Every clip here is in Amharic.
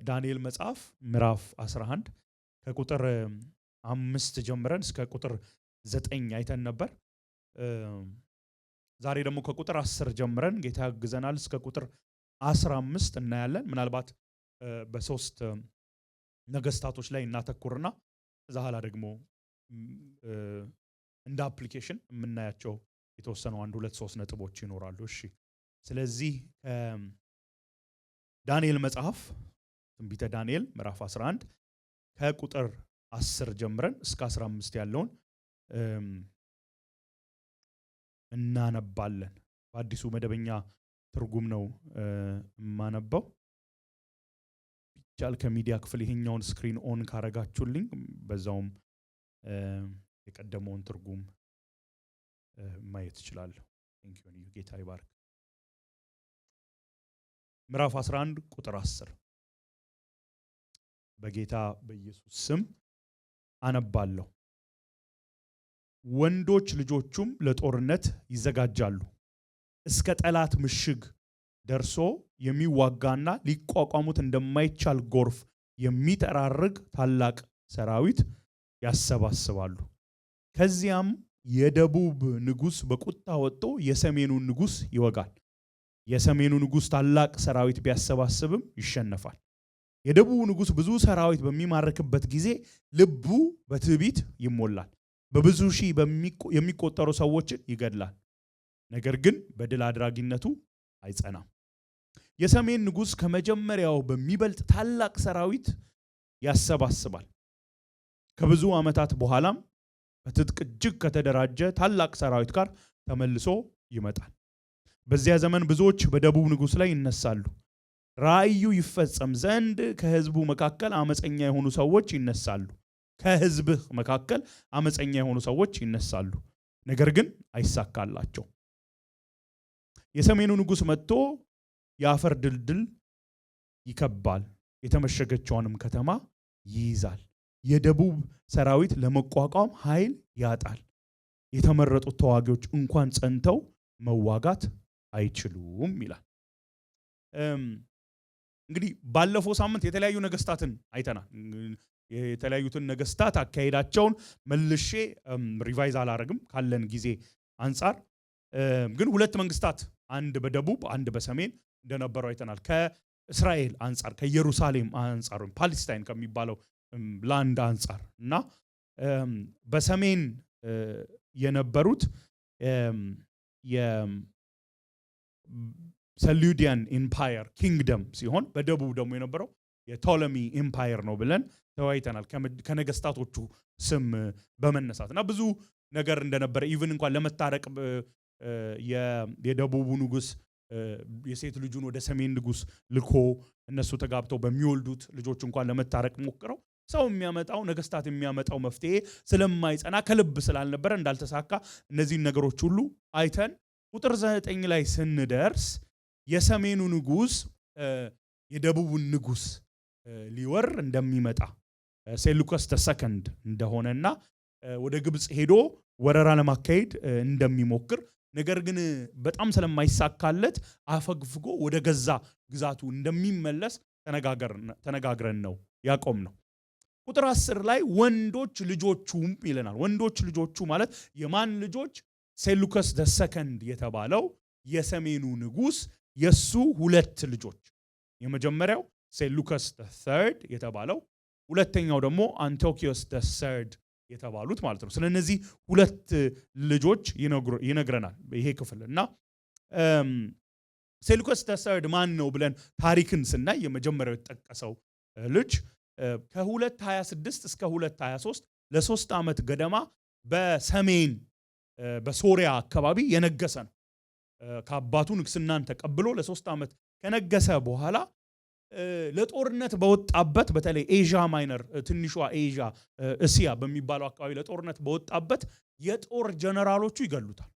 ዳንኤል መጽሐፍ ምዕራፍ 11 ከቁጥር 5 ጀምረን እስከ ቁጥር 9 አይተን ነበር። ዛሬ ደግሞ ከቁጥር 10 ጀምረን ጌታ ያግዘናል እስከ ቁጥር 15 እናያለን። ምናልባት በሶስት ነገስታቶች ላይ እናተኩርና ዛሃላ ደግሞ እንደ አፕሊኬሽን የምናያቸው የተወሰኑ 1 2 3 ነጥቦች ይኖራሉ። እሺ ስለዚህ ዳንኤል መጽሐፍ ትንቢተ ዳንኤል ምዕራፍ 11 ከቁጥር 10 ጀምረን እስከ 15 ያለውን እናነባለን። በአዲሱ መደበኛ ትርጉም ነው ማነበው። ቢቻል ከሚዲያ ክፍል ይሄኛውን ስክሪን ኦን ካረጋችሁልኝ በዛውም የቀደመውን ትርጉም ማየት ይችላል። ቴንክ ዩ ጌታ ይባርክ። ምዕራፍ 11 ቁጥር 10 በጌታ በኢየሱስ ስም አነባለሁ። ወንዶች ልጆቹም ለጦርነት ይዘጋጃሉ፣ እስከ ጠላት ምሽግ ደርሶ የሚዋጋና ሊቋቋሙት እንደማይቻል ጎርፍ የሚጠራርግ ታላቅ ሰራዊት ያሰባስባሉ። ከዚያም የደቡብ ንጉስ በቁጣ ወጥቶ የሰሜኑን ንጉስ ይወጋል። የሰሜኑ ንጉስ ታላቅ ሰራዊት ቢያሰባስብም ይሸነፋል። የደቡቡ ንጉስ ብዙ ሰራዊት በሚማርክበት ጊዜ ልቡ በትዕቢት ይሞላል፣ በብዙ ሺህ የሚቆጠሩ ሰዎችን ይገድላል። ነገር ግን በድል አድራጊነቱ አይጸናም። የሰሜን ንጉስ ከመጀመሪያው በሚበልጥ ታላቅ ሰራዊት ያሰባስባል። ከብዙ ዓመታት በኋላም በትጥቅ እጅግ ከተደራጀ ታላቅ ሰራዊት ጋር ተመልሶ ይመጣል። በዚያ ዘመን ብዙዎች በደቡብ ንጉስ ላይ ይነሳሉ። ራእዩ ይፈጸም ዘንድ ከህዝቡ መካከል አመፀኛ የሆኑ ሰዎች ይነሳሉ። ከህዝብህ መካከል አመፀኛ የሆኑ ሰዎች ይነሳሉ፣ ነገር ግን አይሳካላቸው። የሰሜኑ ንጉስ መጥቶ የአፈር ድልድል ይከባል፣ የተመሸገችውንም ከተማ ይይዛል። የደቡብ ሰራዊት ለመቋቋም ኃይል ያጣል። የተመረጡት ተዋጊዎች እንኳን ጸንተው መዋጋት አይችሉም ይላል። እንግዲህ ባለፈው ሳምንት የተለያዩ ነገስታትን አይተናል። የተለያዩትን ነገስታት አካሄዳቸውን መልሼ ሪቫይዝ አላረግም ካለን ጊዜ አንፃር፣ ግን ሁለት መንግስታት አንድ በደቡብ አንድ በሰሜን እንደነበሩ አይተናል። ከእስራኤል አንፃር ከኢየሩሳሌም አንፃር ፓለስታይን ከሚባለው ላንድ አንፃር እና በሰሜን የነበሩት የሰሉዲያን ኢምፓየር ኪንግደም ሲሆን በደቡብ ደግሞ የነበረው የቶለሚ ኢምፓየር ነው ብለን ተወያይተናል። ከነገስታቶቹ ስም በመነሳት እና ብዙ ነገር እንደነበረ ኢቭን እንኳን ለመታረቅ የደቡቡ ንጉስ የሴት ልጁን ወደ ሰሜን ንጉስ ልኮ እነሱ ተጋብተው በሚወልዱት ልጆች እንኳን ለመታረቅ ሞክረው ሰው የሚያመጣው ነገስታት የሚያመጣው መፍትሄ ስለማይጸና ከልብ ስላልነበረ እንዳልተሳካ እነዚህን ነገሮች ሁሉ አይተን ቁጥር 9 ላይ ስንደርስ የሰሜኑ ንጉስ የደቡቡን ንጉስ ሊወር እንደሚመጣ ሴሉከስ ተሰከንድ እንደሆነና ወደ ግብጽ ሄዶ ወረራ ለማካሄድ እንደሚሞክር፣ ነገር ግን በጣም ስለማይሳካለት አፈግፍጎ ወደ ገዛ ግዛቱ እንደሚመለስ ተነጋግረን ነው ያቆም ነው። ቁጥር 10 ላይ ወንዶች ልጆቹም ይለናል። ወንዶች ልጆቹ ማለት የማን ልጆች? ሴሉከስ ተሰከንድ የተባለው የሰሜኑ ንጉስ የሱ ሁለት ልጆች፣ የመጀመሪያው ሴሉከስ ተርድ የተባለው፣ ሁለተኛው ደግሞ አንቲዮኪዮስ ተርድ የተባሉት ማለት ነው። ስለነዚህ ሁለት ልጆች ይነግረናል ይሄ ክፍል እና ሴሉከስ ተርድ ማን ነው ብለን ታሪክን ስናይ የመጀመሪያው የተጠቀሰው ልጅ ከ226 እስከ 223 ለ3 ዓመት ገደማ በሰሜን በሶሪያ አካባቢ የነገሰ ነው። ከአባቱ ንግስናን ተቀብሎ ለ3 ዓመት ከነገሰ በኋላ ለጦርነት በወጣበት በተለይ ኤዥያ ማይነር ትንሿ ኤዥያ እስያ በሚባለው አካባቢ ለጦርነት በወጣበት የጦር ጀነራሎቹ ይገሉታል።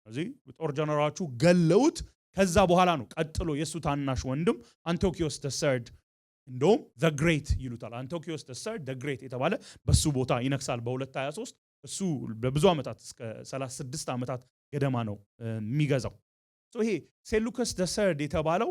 ስለዚህ ጦር ጀነራሎቹ ገለውት ከዛ በኋላ ነው ቀጥሎ የሱ ታናሽ ወንድም አንቲዮኪዮስ ተርድ እንደውም the great ይሉታል። አንቲዮኪዮስ ተርድ the great የተባለ በሱ ቦታ ይነክሳል በ223። እሱ በብዙ ዓመታት እስከ 36 ዓመታት ገደማ ነው የሚገዛው። ይሄ ሴሉከስ ተርድ የተባለው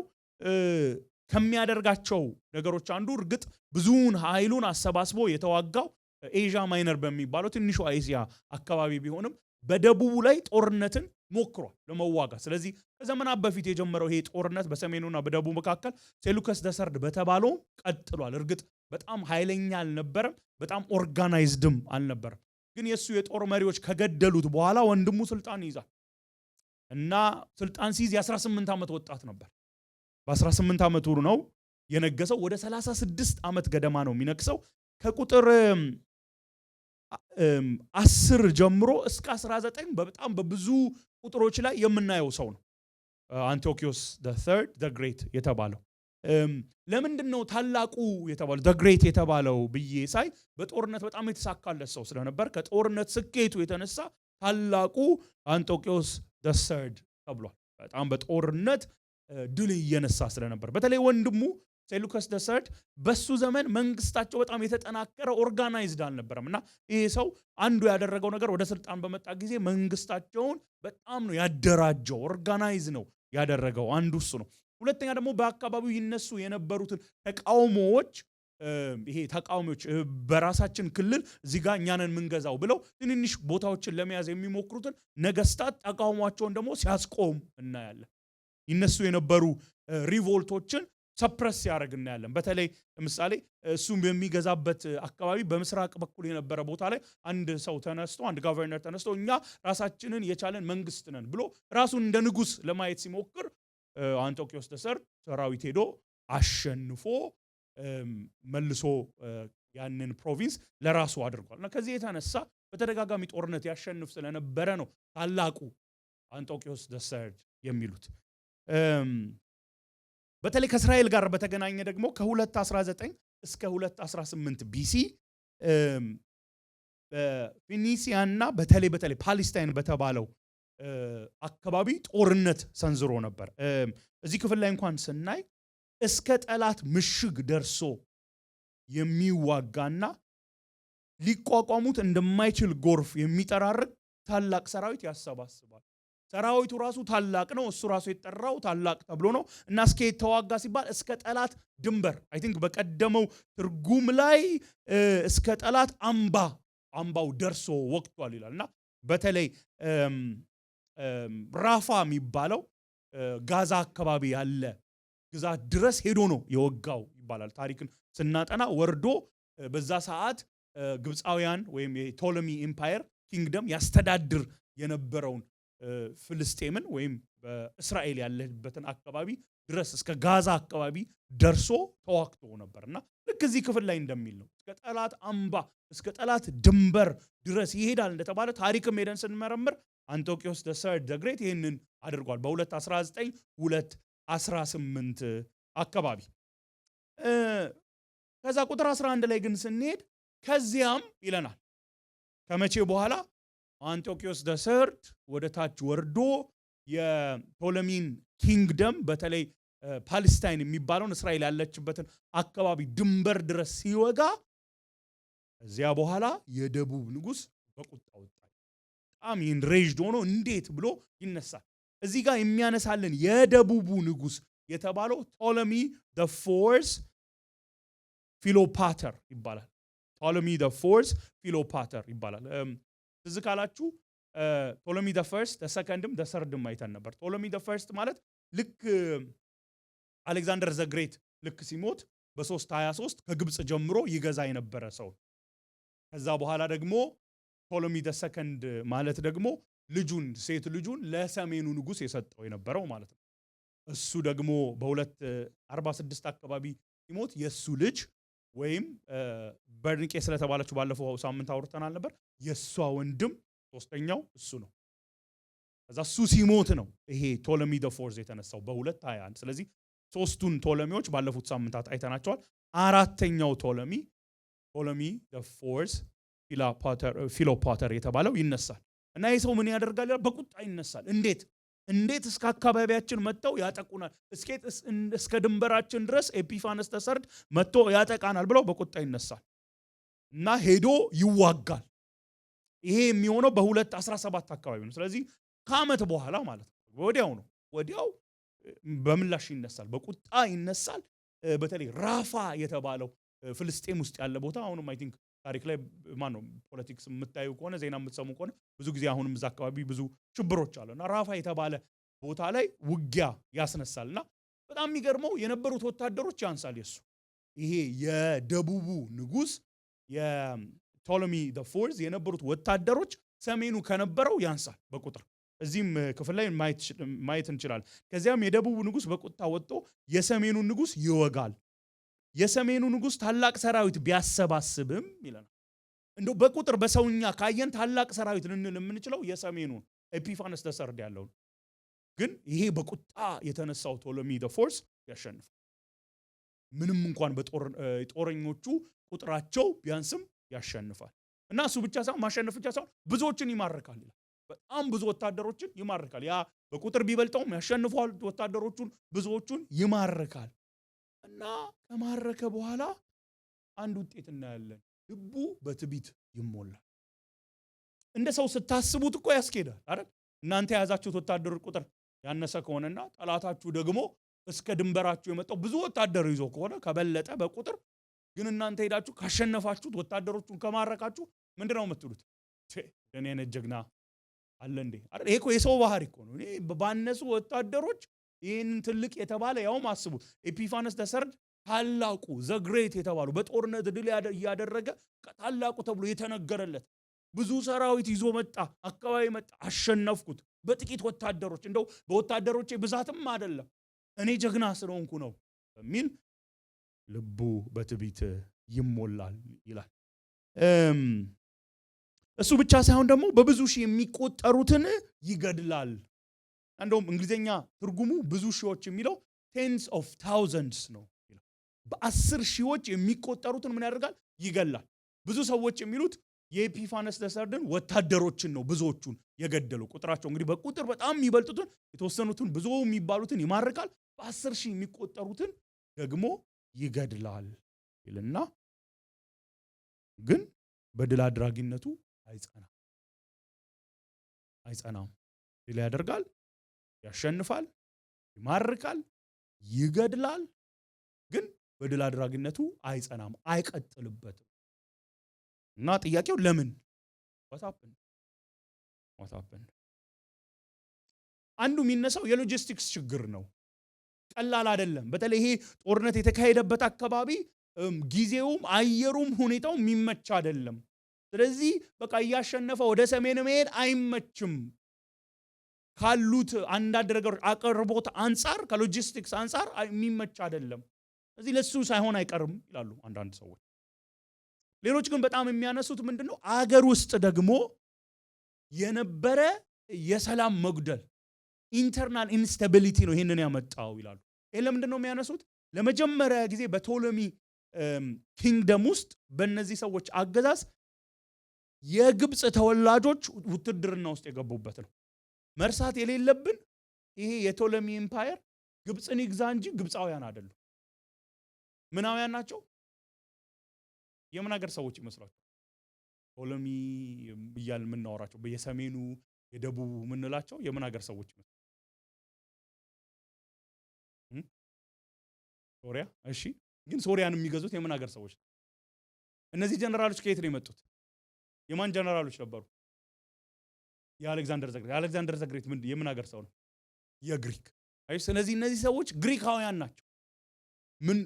ከሚያደርጋቸው ነገሮች አንዱ እርግጥ ብዙውን ኃይሉን አሰባስቦ የተዋጋው ኤዥያ ማይነር በሚባለው ትንሹ ኤዥያ አካባቢ ቢሆንም በደቡቡ ላይ ጦርነትን ሞክሯል ለመዋጋት። ስለዚህ ከዘመናት በፊት የጀመረው ይሄ ጦርነት በሰሜኑና በደቡቡ መካከል ሴሉከስ ደሰርድ በተባለው ቀጥሏል። እርግጥ በጣም ኃይለኛ አልነበረም፣ በጣም ኦርጋናይዝድም አልነበረም። ግን የሱ የጦር መሪዎች ከገደሉት በኋላ ወንድሙ ስልጣን ይይዛል እና ስልጣን ሲይዝ የ18 ዓመት ወጣት ነበር። በ18 ዓመቱ ነው የነገሰው። ወደ 36 ዓመት ገደማ ነው የሚነግሰው። ከቁጥር 10 ጀምሮ እስከ 19 በጣም በብዙ ቁጥሮች ላይ የምናየው ሰው ነው አንቲዮኪዮስ the great የተባለው። ለምንድነው ታላቁ የተባለው the great የተባለው ብዬ ሳይ በጦርነት በጣም የተሳካለት ሰው ስለነበር ከጦርነት ስኬቱ የተነሳ ታላቁ አንቲዮኪዮስ the third ተብሏል። በጣም በጦርነት ድል እየነሳ ስለነበር በተለይ ወንድሙ ሴሉከስ the third በሱ ዘመን መንግስታቸው በጣም የተጠናከረ ኦርጋናይዝድ አልነበረምና ይሄ ሰው አንዱ ያደረገው ነገር ወደ ስልጣን በመጣ ጊዜ መንግስታቸውን በጣም ነው ያደራጀው፣ ኦርጋናይዝ ነው ያደረገው። አንዱ እሱ ነው። ሁለተኛ ደግሞ በአካባቢው ይነሱ የነበሩትን ተቃውሞዎች ይሄ ተቃዋሚዎች በራሳችን ክልል እዚህ ጋር እኛንን ምንገዛው ብለው ትንንሽ ቦታዎችን ለመያዝ የሚሞክሩትን ነገስታት ተቃውሟቸውን ደግሞ ሲያስቆም እናያለን። ይነሱ የነበሩ ሪቮልቶችን ሰፕረስ ያደርግ እናያለን። በተለይ ለምሳሌ እሱም በሚገዛበት አካባቢ በምስራቅ በኩል የነበረ ቦታ ላይ አንድ ሰው ተነስቶ አንድ ጋቨርነር ተነስቶ እኛ ራሳችንን የቻለን መንግስት ነን ብሎ ራሱን እንደ ንጉስ ለማየት ሲሞክር አንቲዮኪዮስ the third ሰራዊት ሄዶ አሸንፎ መልሶ ያንን ፕሮቪንስ ለራሱ አድርጓልና ከዚህ የተነሳ በተደጋጋሚ ጦርነት ያሸንፍ ስለነበረ ነው ታላቁ አንቲዮኪዮስ the third የሚሉት። በተለይ ከእስራኤል ጋር በተገናኘ ደግሞ ከ219 እስከ 218 ቢሲ በፊኒሲያና በተለይ ፓለስታይን በተባለው አካባቢ ጦርነት ሰንዝሮ ነበር። እዚህ ክፍል ላይ እንኳን ስናይ እስከ ጠላት ምሽግ ደርሶ የሚዋጋና ሊቋቋሙት እንደማይችል ጎርፍ የሚጠራርግ ታላቅ ሰራዊት ያሰባስባል። ሰራዊቱ ራሱ ታላቅ ነው። እሱ ራሱ የተጠራው ታላቅ ተብሎ ነው እና እስከ ተዋጋ ሲባል እስከ ጠላት ድንበር አይ ቲንክ በቀደመው ትርጉም ላይ እስከ ጠላት አምባው ደርሶ ወቅቷል ይላልና በተለይ ራፋ የሚባለው ጋዛ አካባቢ ያለ ግዛት ድረስ ሄዶ ነው የወጋው ይባላል። ታሪክን ስናጠና ወርዶ በዛ ሰዓት ግብፃውያን ወይም የቶሎሚ ኤምፓየር ኪንግደም ያስተዳድር የነበረውን ፍልስጤምን ወይም በእስራኤል ያለበትን አካባቢ ድረስ እስከ ጋዛ አካባቢ ደርሶ ተዋክቶ ነበርና ልክ እዚህ ክፍል ላይ እንደሚል ነው እስከ ጠላት አምባ እስከ ጠላት ድንበር ድረስ ይሄዳል እንደተባለ ታሪክም ሄደን ስንመረምር አንቲዮኪዮስ the third the great ይሄንን አድርጓል በ219 218 አካባቢ። ከዛ ቁጥር 11 ላይ ግን ስንሄድ ከዚያም ይለናል ከመቼ በኋላ አንቲዮኪዮስ the third ወደ ታች ወርዶ የቶሎሚን ኪንግደም በተለይ ፓለስታይን የሚባለውን እስራኤል ያለችበትን አካባቢ ድንበር ድረስ ሲወጋ እዚያ በኋላ የደቡብ ንጉስ በቁጣ ወጣ። በጣም ኢንሬጅድ ሆኖ እንዴት ብሎ ይነሳል። እዚህ ጋር የሚያነሳልን የደቡቡ ንጉስ የተባለው ቶሎሚ the fourth ፊሎፓተር ይባላል። ቶሎሚ the fourth ፊሎፓተር ይባላል። ትዝ ካላችሁ ቶሎሚ the first the secondም the thirdም አይተን ነበር። ቶሎሚ the first ማለት ልክ አሌክዛንደር the great ልክ ሲሞት በ323 ከግብጽ ጀምሮ ይገዛ የነበረ ሰው። ከዛ በኋላ ደግሞ ቶሎሚ the second ማለት ደግሞ ሴት ልጁን ለሰሜኑ ንጉስ የሰጠው የነበረው ማለት ነው። እሱ ደግሞ በ246 አካባቢ ሲሞት የሱ ልጅ ወይም በርኒቄ ስለተባለችው ባለፈው ሳምንት አውርተናል ነበር የሷ ወንድም ሶስተኛው እሱ ነው። ከዛ እሱ ሲሞት ነው ይሄ ቶሎሚ the fourth የተነሳው በ221። ስለዚህ ሶስቱን ቶሎሚዎች ባለፉት ሳምንታት አይተናቸዋል። አራተኛው ቶሎሚ the fourth ፊሎፓተር የተባለው ይነሳል እና ይሄ ሰው ምን ያደርጋል? በቁጣ ይነሳል። እንዴት እስከ አካባቢያችን መጥተው ያጠቁናል? እስከ ድንበራችን ድረስ ኤጲፋነስ the third መጥቶ ያጠቃናል ብለው በቁጣ ይነሳል እና ሄዶ ይዋጋል። ይሄ የሚሆነው በ217 አካባቢ ነው። ስለዚህ ከዓመት በኋላ ማለት ነው። ወዲያው በምላሽ ይነሳል፣ በቁጣ ይነሳል። በተለይ ራፋ የተባለው ፍልስጤም ውስጥ ያለ ቦታ አሁንም አይ ቲንክ ታሪክ ላይ ማን ነው ፖለቲክስ የምታዩ ከሆነ ዜና የምትሰሙ ከሆነ ብዙ ጊዜ አሁንም እዛ አካባቢ ብዙ ሽብሮች አሉና ራፋ የተባለ ቦታ ላይ ውጊያ ያስነሳልና በጣም የሚገርመው የነበሩት ወታደሮች ያንሳል የሱ ይሄ የደቡቡ ንጉስ የቶሎሚ the fourth የነበሩት ወታደሮች ሰሜኑ ከነበረው ያንሳል በቁጥር እዚህም ክፍል ላይ ማየት እንችላለን ከዚያም የደቡቡ ንጉስ በቁጣ ወጥቶ የሰሜኑን ንጉስ ይወጋል የሰሜኑ ንጉስ ታላቅ ሰራዊት ቢያሰባስብም ይላል እንደው በቁጥር በሰውኛ ካየን ታላቅ ሰራዊት ልንል የምንችለው የሰሜኑን ኤፒፋነስ ተሰርድ ያለው ግን ይሄ በቁጣ የተነሳው ቶሎሚ the fourth ያሸንፋል ምንም እንኳን በጦረኞቹ ቁጥራቸው ቢያንስም ያሸንፋል እና እሱ ብቻ ሳይሆን ማሸነፍ ብቻ ሳይሆን ብዙዎችን ይማርካል ይላል በጣም ብዙ ወታደሮችን ይማርካል ያ በቁጥር ቢበልጠውም ያሸንፋል ወታደሮቹን ብዙዎቹን ይማርካል እና ከማረከ በኋላ አንድ ውጤት እናያለን ልቡ በትዕቢት ይሞላል እንደ ሰው ስታስቡት እኮ ያስኬዳል አይደል እናንተ ያዛችሁት ወታደር ቁጥር ያነሰ ከሆነና ጠላታችሁ ደግሞ እስከ ድንበራችሁ የመጣው ብዙ ወታደር ይዞ ከሆነ ከበለጠ በቁጥር ግን እናንተ ሄዳችሁ ካሸነፋችሁት ወታደሮቹን ከማረካችሁ ምንድነው የምትሉት እኔ ነኝ ጀግና አለ እንዴ አይደል ይሄ እኮ የሰው ባህሪ እኮ ነው እኔ ባነሱ ወታደሮች ይሄን ትልቅ የተባለ ያውም አስቡ ኤፒፋነስ ተሰርድ ታላቁ ዘ ግሬት የተባሉ በጦርነት ድል ያደረገ ታላቁ ተብሎ የተነገረለት ብዙ ሰራዊት ይዞ መጣ አካባቢ መጣ አሸነፍኩት በጥቂት ወታደሮች እንደው በወታደሮቼ ብዛትም አይደለም እኔ ጀግና ስለሆንኩ ነው በሚል ልቡ በትዕቢት ይሞላል ይላል እሱ ብቻ ሳይሆን ደግሞ በብዙ ሺህ የሚቆጠሩትን ይገድላል እንደውም እንግሊዘኛ ትርጉሙ ብዙ ሺዎች የሚለው tens of thousands ነው ይላል በ10 ሺዎች የሚቆጠሩትን ምን ያደርጋል ይገላል ብዙ ሰዎች የሚሉት የኤፒፋነስ ተሰርድን ወታደሮችን ነው ብዙዎቹን የገደለው ቁጥራቸው እንግዲህ በቁጥር በጣም የሚበልጡትን የተወሰኑትን ብዙ የሚባሉትን ይማርካል በ10 ሺህ የሚቆጠሩትን ደግሞ ይገድላል ይልና ግን በድል አድራጊነቱ አይጸናም ድል ያደርጋል ያሸንፋል ይማርካል ይገድላል ግን በድል አድራጊነቱ አይጸናም አይቀጥልበትም እና ጥያቄው ለምን what happened አንዱ የሚነሳው የሎጂስቲክስ ችግር ነው ቀላል አይደለም በተለይ ይሄ ጦርነት የተካሄደበት አካባቢ ጊዜውም አየሩም ሁኔታው የሚመች አይደለም ስለዚህ በቃ ያሸነፈ ወደ ሰሜን መሄድ አይመችም ካሉት አንዳንድ ነገሮች አቅርቦት አንፃር ከሎጂስቲክስ አንፃር የሚመች አይደለም ስለዚህ ለሱ ሳይሆን አይቀርም ይላሉ አንዳንድ ሰዎች ሌሎች ግን በጣም የሚያነሱት ምንድነው አገር ውስጥ ደግሞ የነበረ የሰላም መጉደል ኢንተርናል ኢንስታቢሊቲ ነው ይሄንን ያመጣው ይላሉ ይሄ ለምንድነው የሚያነሱት ለመጀመሪያ ጊዜ በቶሎሚ ኪንግደም ውስጥ በእነዚህ ሰዎች አገዛዝ የግብጽ ተወላጆች ውትድርና ውስጥ የገቡበት ነው መርሳት የሌለብን ይሄ የቶሎሚ ኤምፓየር ግብጽን ይግዛ እንጂ ግብጻውያን አይደሉም ምናውያን ናቸው የምን ሀገር ሰዎች ይመስላችሁ ቶሎሚ ይያል ምናወራቸው በየሰሜኑ የደቡቡ ምንላቸው የምን ሀገር ሰዎች ይመስላችሁ ሶሪያ እሺ ግን ሶሪያን የሚገዙት የምን ሀገር ሰዎች እነዚህ ጀነራሎች ከየት ነው የመጡት የማን ጀነራሎች ነበሩ የአሌክሳንደር ዘ ግሬት ምን የምን ሀገር ሰው ነው የግሪክ አይ ስለዚህ እነዚህ ሰዎች ግሪካውያን ናቸው ምን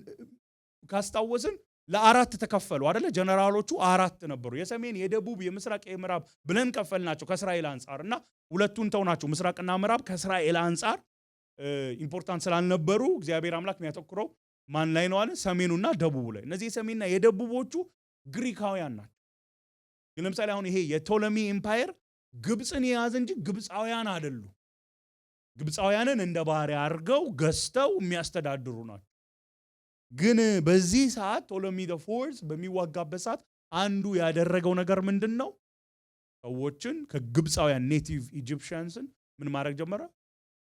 ካስታወስን ለአራት ተከፈሉ አይደለ ጀነራሎቹ አራት ነበሩ የሰሜን የደቡብ የምስራቅ የምዕራብ ብለን ከፈልናቸው ከእስራኤል አንፃርና ሁለቱን ተውናቸው ምስራቅና ምዕራብ ከእስራኤል አንፃር ኢምፖርታንት ስላልነበሩ እግዚአብሔር አምላክ የሚያተኩረው ማን ላይ ነው አለ ሰሜኑና ደቡቡ ላይ እነዚህ የሰሜንና የደቡቦቹ ግሪካውያን ናቸው ግን ለምሳሌ አሁን ይሄ የቶሎሚ ኤምፓየር ግብጽን የያዘ እንጂ ግብጻውያን አይደሉ ግብጻውያንን እንደ ባሪያ አድርገው ገዝተው የሚያስተዳድሩ ናቸው ግን በዚህ ሰዓት ቶሎሚ the fourth በሚዋጋበት ሰዓት አንዱ ያደረገው ነገር ምንድነው ሰዎችን ከግብጻውያን ኔቲቭ ኢጂፕሽያንስን ምን ማድረግ ጀመረ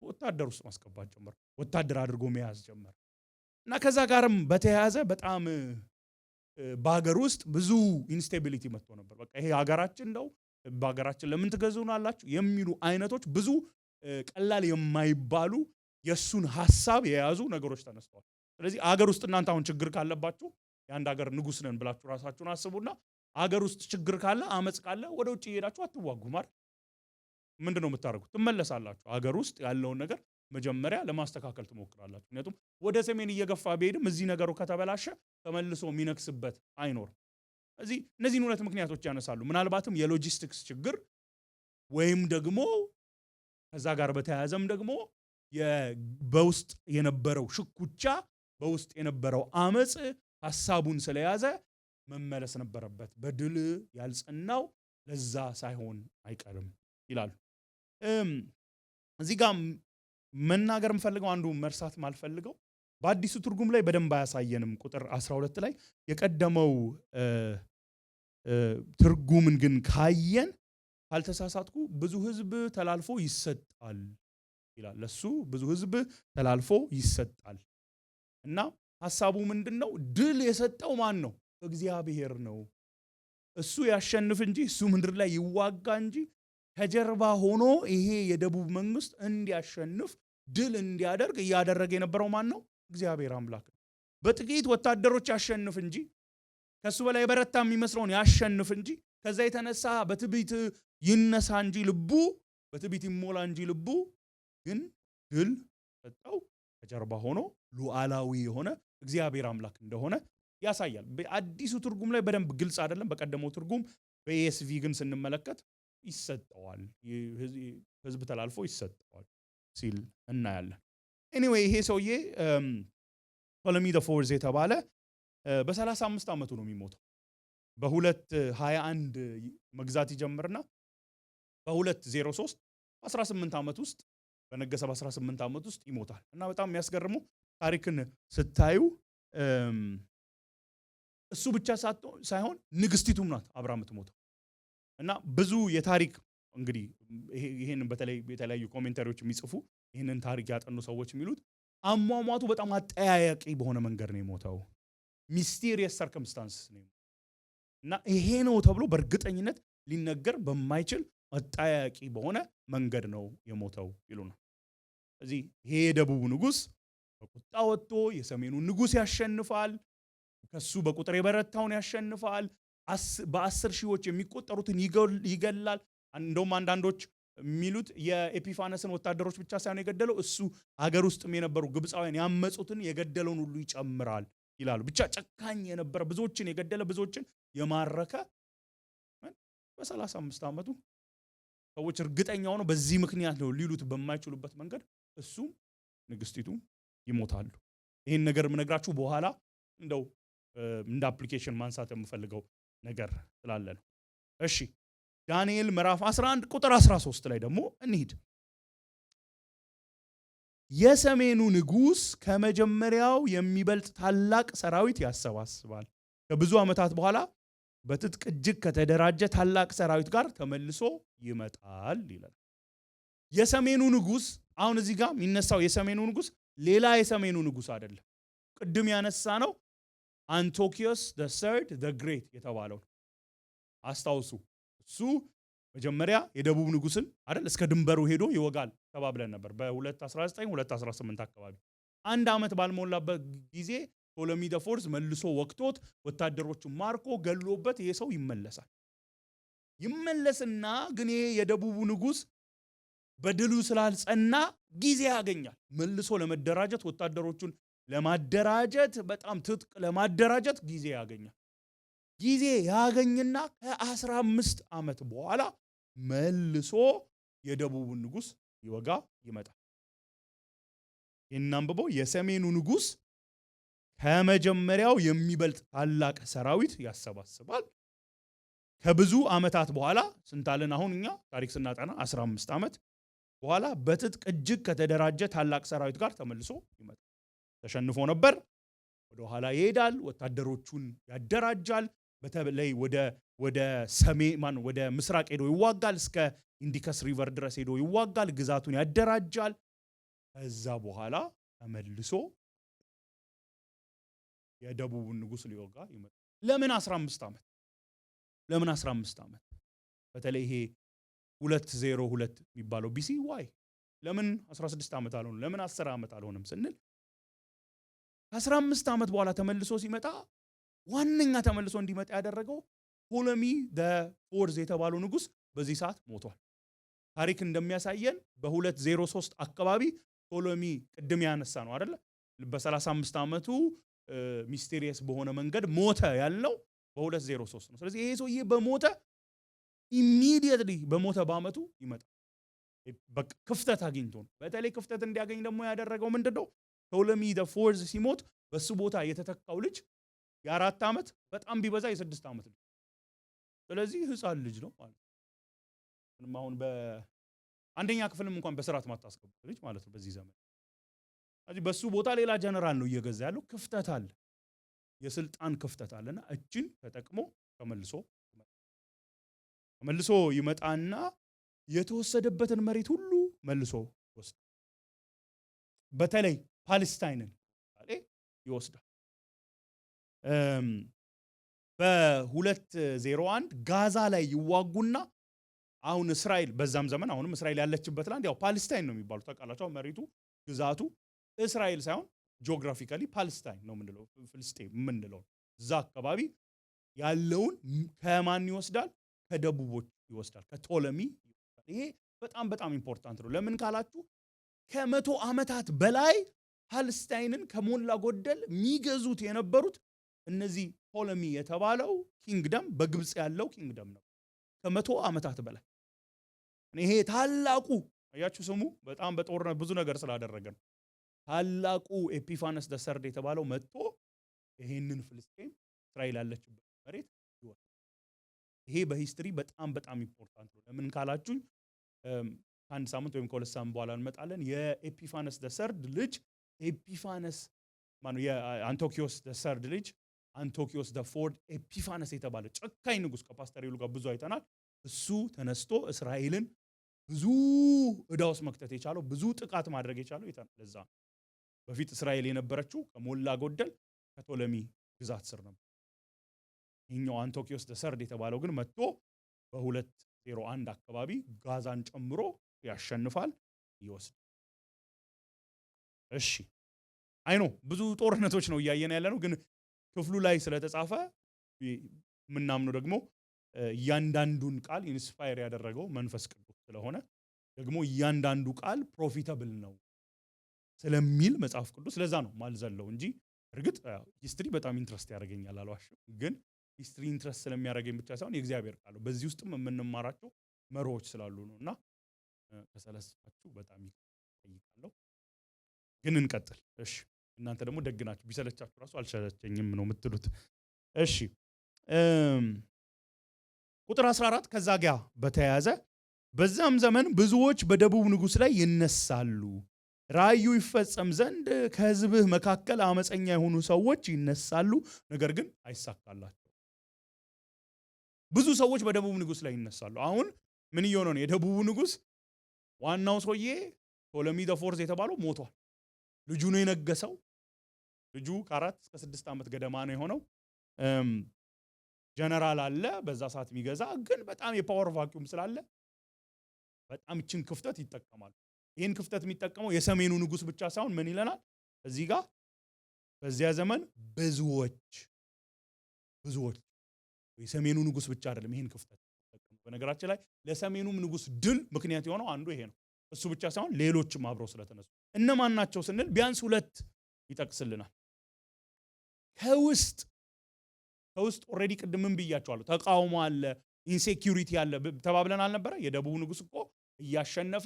ወታደር ውስጥ ማስገባት ጀመረ ወታደር አድርጎ መያዝ ጀመረ እና ከዛ ጋርም በተያያዘ በጣም በአገር ውስጥ ብዙ ኢንስቴቢሊቲ መጥቶ ነበር በቃ ይሄ ሀገራችን ነው በአገራችን ለምን ትገዙናላችሁ የሚሉ አይነቶች ብዙ ቀላል የማይባሉ የሱን ሐሳብ የያዙ ነገሮች ተነስተዋል ስለዚህ አገር ውስጥ እናንተ አሁን ችግር ካለባችሁ የአንድ ሀገር ንጉስ ነን ብላችሁ ራሳችሁን አስቡና አገር ውስጥ ችግር ካለ አመጽ ካለ ወደ ውጭ እየሄዳችሁ አትዋጉም አይደል? ምንድነው የምታደርጉት? ትመለሳላችሁ። አገር ውስጥ ያለውን ነገር መጀመሪያ ለማስተካከል ትሞክራላችሁ። ምክንያቱም ወደ ሰሜን እየገፋ ቢሄድም እዚህ ነገሩ ከተበላሸ ተመልሶ የሚነክስበት አይኖርም። እነዚህን ሁለት ምክንያቶች ያነሳሉ። ምናልባትም የሎጂስቲክስ ችግር ወይም ደግሞ ከዛ ጋር በተያያዘም ደግሞ በውስጥ የነበረው ሽኩቻ በውስጥ የነበረው አመጽ ሐሳቡን ስለያዘ መመለስ ነበረበት። በድል ያልጸናው ለዛ ሳይሆን አይቀርም ይላሉ። እዚህ ጋር መናገር የምፈልገው አንዱ መርሳት ማልፈልገው በአዲሱ ትርጉም ላይ በደንብ አያሳየንም። ቁጥር 12 ላይ የቀደመው ትርጉምን ግን ካየን ካልተሳሳትኩ ብዙ ህዝብ ተላልፎ ይሰጣል ይላል። ለሱ ብዙ ህዝብ ተላልፎ ይሰጣል እና ሐሳቡ ምንድነው? ድል የሰጠው ማን ነው? እግዚአብሔር ነው። እሱ ያሸንፍ እንጂ እሱ ምድር ላይ ይዋጋ እንጂ ከጀርባ ሆኖ ይሄ የደቡብ መንግስት እንዲያሸንፍ ድል እንዲያደርግ እያደረገ የነበረው ማን ነው? እግዚአብሔር አምላክ ነው። በጥቂት ወታደሮች ያሸንፍ እንጂ ከሱ በላይ በረታ የሚመስለውን ያሸንፍ እንጂ ከዛ የተነሳ በትዕቢት ይነሳ እንጂ ልቡ በትዕቢት ይሞላ እንጂ ልቡ ግን ድል ሰጠው ከጀርባ ሆኖ ሉዓላዊ የሆነ እግዚአብሔር አምላክ እንደሆነ ያሳያል። በአዲሱ ትርጉም ላይ በደንብ ግልጽ አይደለም። በቀደመው ትርጉም በኤስቪ ግን ስንመለከት ይሰጠዋል፣ ህዝብ ተላልፎ ይሰጠዋል ሲል እናያለን። ኤኒዌይ ይሄ ሰውዬ ቶለሚ ዘ ፎርዝ የተባለ በ35 ዓመቱ ነው የሚሞተው። በ221 መግዛት ይጀምርና በ203 18 ዓመት ውስጥ በነገሰ በ18 ዓመት ውስጥ ይሞታል። እና በጣም የሚያስገርሙ ታሪክን ስታዩ እሱ ብቻ ሳይሆን ንግስቲቱም ናት አብራ የምትሞተው። እና ብዙ የታሪክ እንግዲህ ይሄን በተለይ የተለያዩ ኮሜንታሪዎች የሚጽፉ ይሄንን ታሪክ ያጠኑ ሰዎች የሚሉት አሟሟቱ በጣም አጠያያቂ በሆነ መንገድ ነው የሞተው። ሚስቴሪየስ ሰርከምስታንስ ነው እና ይሄ ነው ተብሎ በእርግጠኝነት ሊነገር በማይችል አጠያያቂ በሆነ መንገድ ነው የሞተው ይሉናል። ስለዚህ ይሄ የደቡብ ንጉስ በቁጣ ወጥቶ የሰሜኑ ንጉስ ያሸንፋል። ከሱ በቁጥር የበረታውን ያሸንፋል። በ10 ሺዎች የሚቆጠሩትን ይገላል። እንደውም አንዳንዶች የሚሉት የኤፒፋነስን ወታደሮች ብቻ ሳይሆን የገደለው እሱ ሀገር ውስጥም የነበሩ ግብፃውያን ያመጹትን የገደለውን ሁሉ ይጨምራል ይላሉ። ብቻ ጨካኝ የነበረ ብዙዎችን የገደለ ብዙዎችን የማረከ በ35 ዓመቱ ሰዎች እርግጠኛ ሆነው በዚህ ምክንያት ነው ሊሉት በማይችሉበት መንገድ እሱ ንግስቲቱ ይሞታሉ። ይሄን ነገር ምነግራችሁ በኋላ እንደው እንደ አፕሊኬሽን ማንሳት የምፈልገው ነገር ስላለ ነው። እሺ ዳንኤል ምዕራፍ 11 ቁጥር 13 ላይ ደግሞ እንሂድ። የሰሜኑ ንጉስ ከመጀመሪያው የሚበልጥ ታላቅ ሰራዊት ያሰባስባል፣ ከብዙ ዓመታት በኋላ በትጥቅ እጅግ ከተደራጀ ታላቅ ሰራዊት ጋር ተመልሶ ይመጣል ይላል። የሰሜኑ ንጉስ አሁን እዚህ ጋር የሚነሳው የሰሜኑ ንጉስ ሌላ የሰሜኑ ንጉስ አይደለም። ቅድም ያነሳ ነው አንቶኪዮስ the third the great የተባለው አስታውሱ። እሱ መጀመሪያ የደቡብ ንጉስን አይደል እስከ ድንበሩ ሄዶ ይወጋል ተባብለን ነበር በ219 218 አካባቢ። አንድ ዓመት ባልሞላበት ጊዜ ቶለሚ ዘ ፎርዝ መልሶ ወቅቶት ወታደሮቹን ማርኮ ገሎበት ይሄ ሰው ይመለስና ግን ይሄ የደቡቡ ንጉስ በድሉ ስላልጸና ጊዜ ያገኛል። መልሶ ለመደራጀት ወታደሮቹን ለማደራጀት በጣም ትጥቅ ለማደራጀት ጊዜ ያገኛል። ጊዜ ያገኝና ከ15 ዓመት በኋላ መልሶ የደቡቡን ንጉስ ይወጋ ይመጣል። እናንብበው። የሰሜኑ ንጉስ ከመጀመሪያው የሚበልጥ ታላቅ ሰራዊት ያሰባስባል፣ ከብዙ ዓመታት በኋላ ስንታለን አሁን እኛ ታሪክ ስናጠና 15 ዓመት በኋላ በትጥቅ እጅግ ከተደራጀ ታላቅ ሰራዊት ጋር ተመልሶ ይመጣል። ተሸንፎ ነበር፣ ወደ ኋላ ይሄዳል፣ ወታደሮቹን ያደራጃል። በተለይ ወደ ሰሜን ወደ ምስራቅ ሄዶ ይዋጋል፣ እስከ ኢንዲከስ ሪቨር ድረስ ሄዶ ይዋጋል፣ ግዛቱን ያደራጃል። ከዛ በኋላ ተመልሶ የደቡቡን ንጉስ ሊወጋ ይመጣል። ለምን 15 ዓመት? ለምን 15 ዓመት? በተለይ ይሄ 202 የሚባለው ቢሲ ዋይ ለምን 16 ዓመት አልሆነም? ለምን 10 ዓመት አልሆነም ስንል ከ15 ዓመት በኋላ ተመልሶ ሲመጣ ዋነኛ ተመልሶ እንዲመጣ ያደረገው ቶለሚ ፎርዝ የተባለው ንጉስ በዚህ ሰዓት ሞቷል። ታሪክ እንደሚያሳየን በ203 አካባቢ ቶለሚ ቅድም ያነሳ ነው አይደለ በ35 ዓመቱ ሚስቴሪየስ በሆነ መንገድ ሞተ ያለው በ203 ነው። ስለዚህ ይሄ ሰውዬ በሞተ ኢሚዲየትሊ በሞተ በአመቱ ይመጣል። በቃ ክፍተት አግኝቶ ነው። በተለይ ክፍተት እንዲያገኝ ደግሞ ያደረገው ምንድነው? ቶለሚ ፎርዝ ሲሞት በሱ ቦታ የተተካው ልጅ የ4 ዓመት በጣም ቢበዛ የ6 ዓመት ልጅ። ስለዚህ ህፃን ልጅ ነው ማለት ነው። አሁን በአንደኛ ክፍልም እንኳን በስርዓት ማታስቀምጥ ልጅ ማለት ነው በዚህ ዘመን። ስለዚህ በሱ ቦታ ሌላ ጀነራል ነው እየገዛ ያለው። ክፍተት አለ፣ የስልጣን ክፍተት አለና እችን ተጠቅሞ ተመልሶ ይመጣና የተወሰደበትን መሬት ሁሉ መልሶ ይወስዳል። በተለይ ፓለስታይንን ይወስዳል። በ201 ጋዛ ላይ ይዋጉና አሁን እስራኤል በዛም ዘመን አሁንም እስራኤል ያለችበት ላንድ ያው ፓለስታይን ነው የሚባለው ታውቃላችሁ። መሬቱ ግዛቱ እስራኤል ሳይሆን ጂኦግራፊካሊ ፓለስታይን ነው የምንለው፣ ፍልስጤም የምንለው እዛ አካባቢ ያለውን ከማን ይወስዳል? ከደቡቦች ይወስዳል፣ ከቶለሚ ይወስዳል። ይሄ በጣም በጣም ኢምፖርታንት ነው። ለምን ካላችሁ ከ100 ዓመታት በላይ ፓለስታይንን ከሞላ ጎደል የሚገዙት የነበሩት እነዚህ ቶለሚ የተባለው ኪንግደም በግብጽ ያለው ኪንግደም ነው ከ100 ዓመታት በላይ። ይሄ ታላቁ አያችሁ ስሙ በጣም በጦርነት ብዙ ነገር ስላደረገ ነው። ታላቁ ኤፒፋነስ ዘሰርድ የተባለው መጥቶ ይሄንን ፍልስጤም እስራኤል ያለችበት መሬት ይወስዳል። ይሄ በሂስትሪ በጣም በጣም ኢምፖርታንት ነው። ለምን ካላችሁኝ ከአንድ ሳምንት ወይም ከሁለት ሳምንት በኋላ እንመጣለን። የኤፒፋነስ ዘሰርድ ልጅ ኤፒፋነስ ማነው? የአንቶኪዮስ ዘሰርድ ልጅ አንቶኪዮስ ፎርድ ኤፒፋነስ የተባለ ጨካኝ ንጉስ ከፓስተር ይሉ ጋር ብዙ አይተናል። እሱ ተነስቶ እስራኤልን ብዙ ዕዳ ውስጥ መክተት የቻለው ብዙ ጥቃት ማድረግ የቻለው ይተናል። ለዛ በፊት እስራኤል የነበረችው ከሞላ ጎደል ከቶለሚ ግዛት ስር ነበር። ይሄኛው አንቶኪዮስ ዘሰርድ የተባለው ግን መጥቶ በ201 አካባቢ ጋዛን ጨምሮ ያሸንፋል፣ ይወስዳል። እሺ አይኖ ብዙ ጦርነቶች ነው እያየን ያለ ነው፣ ግን ክፍሉ ላይ ስለተጻፈ ምናምነው ደግሞ እያንዳንዱን ቃል ኢንስፓየር ያደረገው መንፈስ ቅዱስ ስለሆነ ደግሞ እያንዳንዱ ቃል ፕሮፊታብል ነው ስለሚል መጽሐፍ ቅዱስ ለዛ ነው ማልዘለው እንጂ እርግጥ ሂስትሪ በጣም ኢንትረስት ያደርገኛል አልዋሽም። ግን ሂስትሪ ኢንትረስት ስለሚያደርገኝ ብቻ ሳይሆን የእግዚአብሔር ቃል በዚህ ውስጥም የምንማራቸው መርሆች ስላሉ ነውና ከሰለስፋችሁ በጣም ይጠይቃለሁ። ግን እንቀጥል። እሺ እናንተ ደግሞ ደግናችሁ ቢሰለቻችሁ ራሱ አልሰለቸኝም ነው የምትሉት። እሺ ቁጥር 14 ከዛ ጋር በተያያዘ በዛም ዘመን ብዙዎች በደቡብ ንጉስ ላይ ይነሳሉ፣ ራእዩ ይፈጸም ዘንድ ከሕዝብህ መካከል አመፀኛ የሆኑ ሰዎች ይነሳሉ፣ ነገር ግን አይሳካላቸው። ብዙ ሰዎች በደቡብ ንጉስ ላይ ይነሳሉ። አሁን ምን እየሆነ ነው? የደቡቡ ንጉስ ዋናው ሰውዬ ቶለሚ ፎርዝ የተባለው ሞቷል። ልጁ ነው የነገሰው። ልጁ ከ4 እስከ 6 ዓመት ገደማ ነው የሆነው። ጀነራል አለ በዛ ሰዓት የሚገዛ ግን በጣም የፓወር ቫኪዩም ስላለ በጣም እችን ክፍተት ይጠቀማሉ። ይህን ክፍተት የሚጠቀመው የሰሜኑ ንጉስ ብቻ ሳይሆን ምን ይለናል እዚህ ጋር በዚያ ዘመን ብዙዎች የሰሜኑ ንጉስ ብቻ አይደለም ይህን ክፍተት ይጠቀሙ። በነገራችን ላይ ለሰሜኑም ንጉስ ድል ምክንያት የሆነው አንዱ ይሄ ነው። እሱ ብቻ ሳይሆን ሌሎችም አብረው ስለተነሱ እነማን ናቸው ስንል ቢያንስ 2 ይጠቅስልናል። ከውስጥ ኦሬዲ ቅድምም ብያቸዋለሁ ተቃውሞ አለ፣ ኢንሴኪዩሪቲ አለ ተባብለን አልነበረ? የደቡብ ንጉስ እኮ እያሸነፈ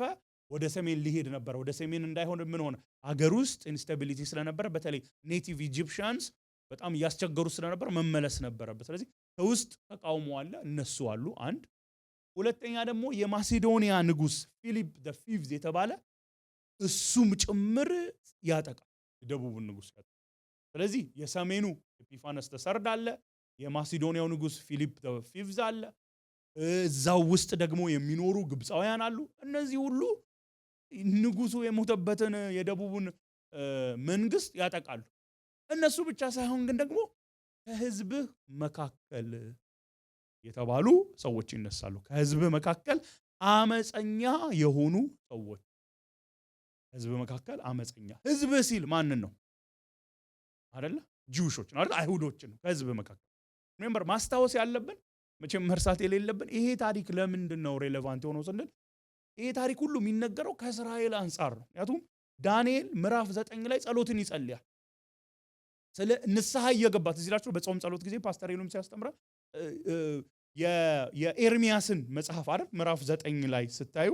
ወደ ሰሜን ሊሄድ ነበር። ወደ ሰሜን እንዳይሆን ምን ሆነ? አገር ውስጥ ኢንስታቢሊቲ ስለነበረ በተለይ ኔቲቭ ኢጂፕሽያንስ በጣም እያስቸገሩ ስለነበር መመለስ ነበረበት። ስለዚህ ከውስጥ ተቃውሞ አለ፣ እነሱ አሉ። አንድ ሁለተኛ ደግሞ የማሲዶኒያ ንጉስ ፊሊፕ ዘ ፊፍዝ የተባለ እሱም ጭምር ያጠቃል የደቡቡን ንጉስ። ስለዚህ የሰሜኑ ኤፒፋነስ ዘሰርድ አለ፣ የማሲዶኒያው ንጉስ ፊሊፕ ዘ ፊፍዝ አለ፣ እዛው ውስጥ ደግሞ የሚኖሩ ግብፃውያን አሉ። እነዚህ ሁሉ ንጉሱ የሞተበትን የደቡቡን መንግስት ያጠቃሉ። እነሱ ብቻ ሳይሆን ግን ደግሞ ከህዝብህ መካከል የተባሉ ሰዎች ይነሳሉ። ከህዝብህ መካከል አመፀኛ የሆኑ ሰዎች። ህዝብ መካከል አመፀኛ። ህዝብ ሲል ማንን ነው? አይደለ? ጂውሾች አይደል? አይሁዶችን ከህዝብ መካከል ሪሜምበር ማስታወስ ያለብን መቼም መርሳት የሌለብን ይሄ ታሪክ ለምንድን ነው ሬሌቫንት የሆነው ስንል ይሄ ታሪክ ሁሉ የሚነገረው ከእስራኤል አንጻር ነው። ምክንያቱም ዳንኤል ምዕራፍ 9 ላይ ጸሎትን ይጸልያል። ስለ ንስሐ እየገባ እዚህ ላችሁ በጾም ጸሎት ጊዜ ፓስተር ሄኖም ሲያስተምራ የኤርሚያስን መጽሐፍ አይደል ምዕራፍ 9 ላይ ስታዩ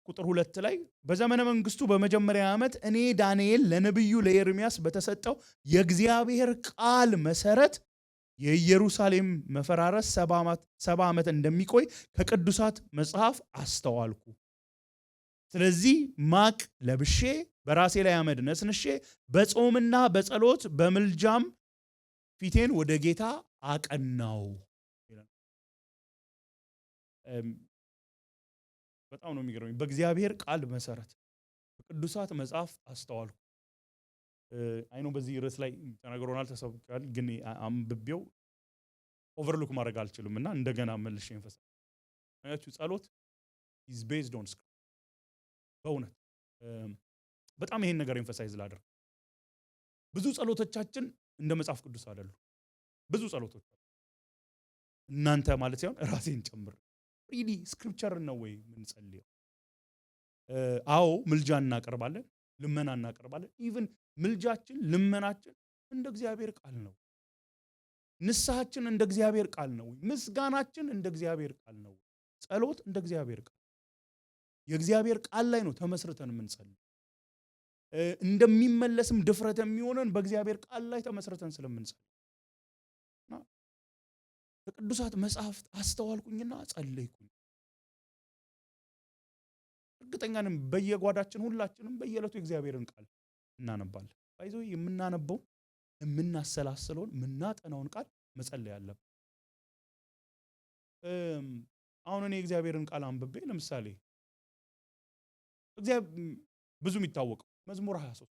ቁጥር 2 ላይ በዘመነ መንግስቱ በመጀመሪያ ዓመት እኔ ዳንኤል ለነብዩ ለኤርሚያስ በተሰጠው የእግዚአብሔር ቃል መሰረት የኢየሩሳሌም መፈራረስ 70 ዓመት እንደሚቆይ ከቅዱሳት መጽሐፍ አስተዋልኩ። ስለዚህ ማቅ ለብሼ በራሴ ላይ አመድ ነስንሼ በጾምና በጸሎት በምልጃም ፊቴን ወደ ጌታ አቀናው። በጣም ነው የሚገርመኝ። በእግዚአብሔር ቃል መሰረት በቅዱሳት መጽሐፍ አስተዋልኩ። አይኖ በዚህ ርዕስ ላይ ተነግሮናል ተሰብኳል፣ ግን አንብቤው ኦቨርሉክ ማድረግ አልችልምና እንደገና መልሼ እንፈሳ አያችሁ ጸሎት is based on scripture። በእውነት በጣም ይሄን ነገር ኤምፋሳይዝ ላደርግ ብዙ ጸሎቶቻችን እንደ መጽሐፍ ቅዱስ አይደሉም። ብዙ ጸሎቶች እናንተ ማለት ሳይሆን ራሴን ጨምር ሪሊ ስክሪፕቸር ነው ወይ ምን ጸልየው? አዎ ምልጃ እናቀርባለን፣ ልመና እናቀርባለን። ኢቭን ምልጃችን ልመናችን እንደ እግዚአብሔር ቃል ነው። ንስሐችን እንደ እግዚአብሔር ቃል ነው። ምስጋናችን እንደ እግዚአብሔር ቃል ነው። ጸሎት እንደ እግዚአብሔር ቃል የእግዚአብሔር ቃል ላይ ነው ተመስርተን የምንጸልይ። እንደሚመለስም ድፍረት የሚሆነን በእግዚአብሔር ቃል ላይ ተመስርተን ስለምንጸልይ በቅዱሳት መጽሐፍት አስተዋልኩኝና ጸለይኩኝ። እርግጠኛ ነኝ በየጓዳችን ሁላችንም በየዕለቱ የእግዚአብሔርን ቃል እናነባለን። ባይዞ የምናነበው የምናሰላስለውን የምናጠናውን ቃል መጸለይ አለብን። አሁን እኔ የእግዚአብሔርን ቃል አንብቤ ለምሳሌ ብዙ የሚታወቀው መዝሙር 23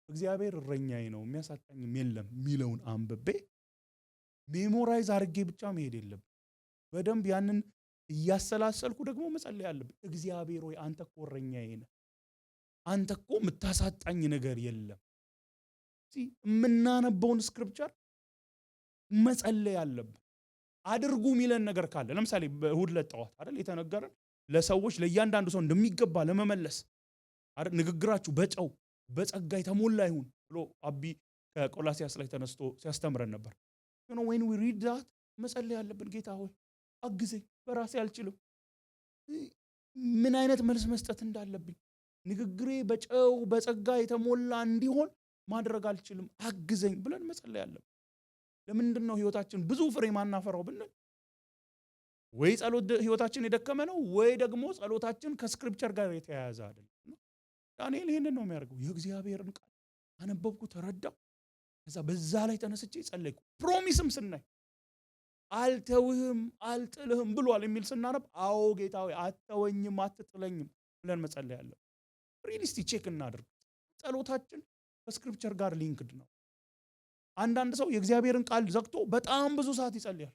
እግዚአብሔር እረኛዬ ነው የሚያሳጣኝም የለም የሚለውን አንብቤ ሜሞራይዝ አድርጌ ብቻ መሄድ የለብኝ። በደንብ ያንን እያሰላሰልኩ ደግሞ መጸለይ አለብኝ። እግዚአብሔር ሆይ አንተ እኮ እረኛዬ ነህ፣ አንተ እኮ የምታሳጣኝ ነገር የለም። የምናነበውን ስክሪፕቸር መጸለይ አለብን። አድርጉ የሚለን ነገር ካለ ለምሳሌ በእሁድ ዕለት ጠዋት አይደል የተነገረን ለሰዎች ለእያንዳንዱ ሰው እንደሚገባ ለመመለስ አይደል ንግግራችሁ በጨው በጸጋ የተሞላ ይሁን ብሎ አቢ ከቆላሲያስ ላይ ተነስቶ ሲያስተምረን ነበር። you know when we read that መጸለይ አለብን። ጌታ ሆይ አግዘኝ፣ በራሴ አልችልም፣ ምን አይነት መልስ መስጠት እንዳለብኝ ንግግሬ በጨው በጸጋ የተሞላ እንዲሆን ማድረግ አልችልም፣ አግዘኝ ብለን መጸለይ አለብን። ለምንድን ነው ህይወታችን ብዙ ፍሬ ማናፈራው ብንል ወይ ጸሎት ህይወታችን የደከመ ነው ወይ ደግሞ ጸሎታችን ከስክሪፕቸር ጋር የተያያዘ አይደለም። ዳንኤል ይሄንን ነው የሚያደርገው። የእግዚአብሔርን ቃል አነበብኩ፣ ተረዳው፣ ከዛ በዛ ላይ ተነስቼ ጸለይኩ። ፕሮሚስም ስናይ አልተውህም አልጥልህም ብሏል የሚል ስናነብ አዎ ጌታ ሆይ አትተወኝም አትጥለኝም ብለን መጸለይ አለብን። ሪሊስቲ ቼክ እናድርግ። ጸሎታችን ከስክሪፕቸር ጋር ሊንክድ ነው። አንዳንድ ሰው የእግዚአብሔርን ቃል ዘግቶ በጣም ብዙ ሰዓት ይጸልያል።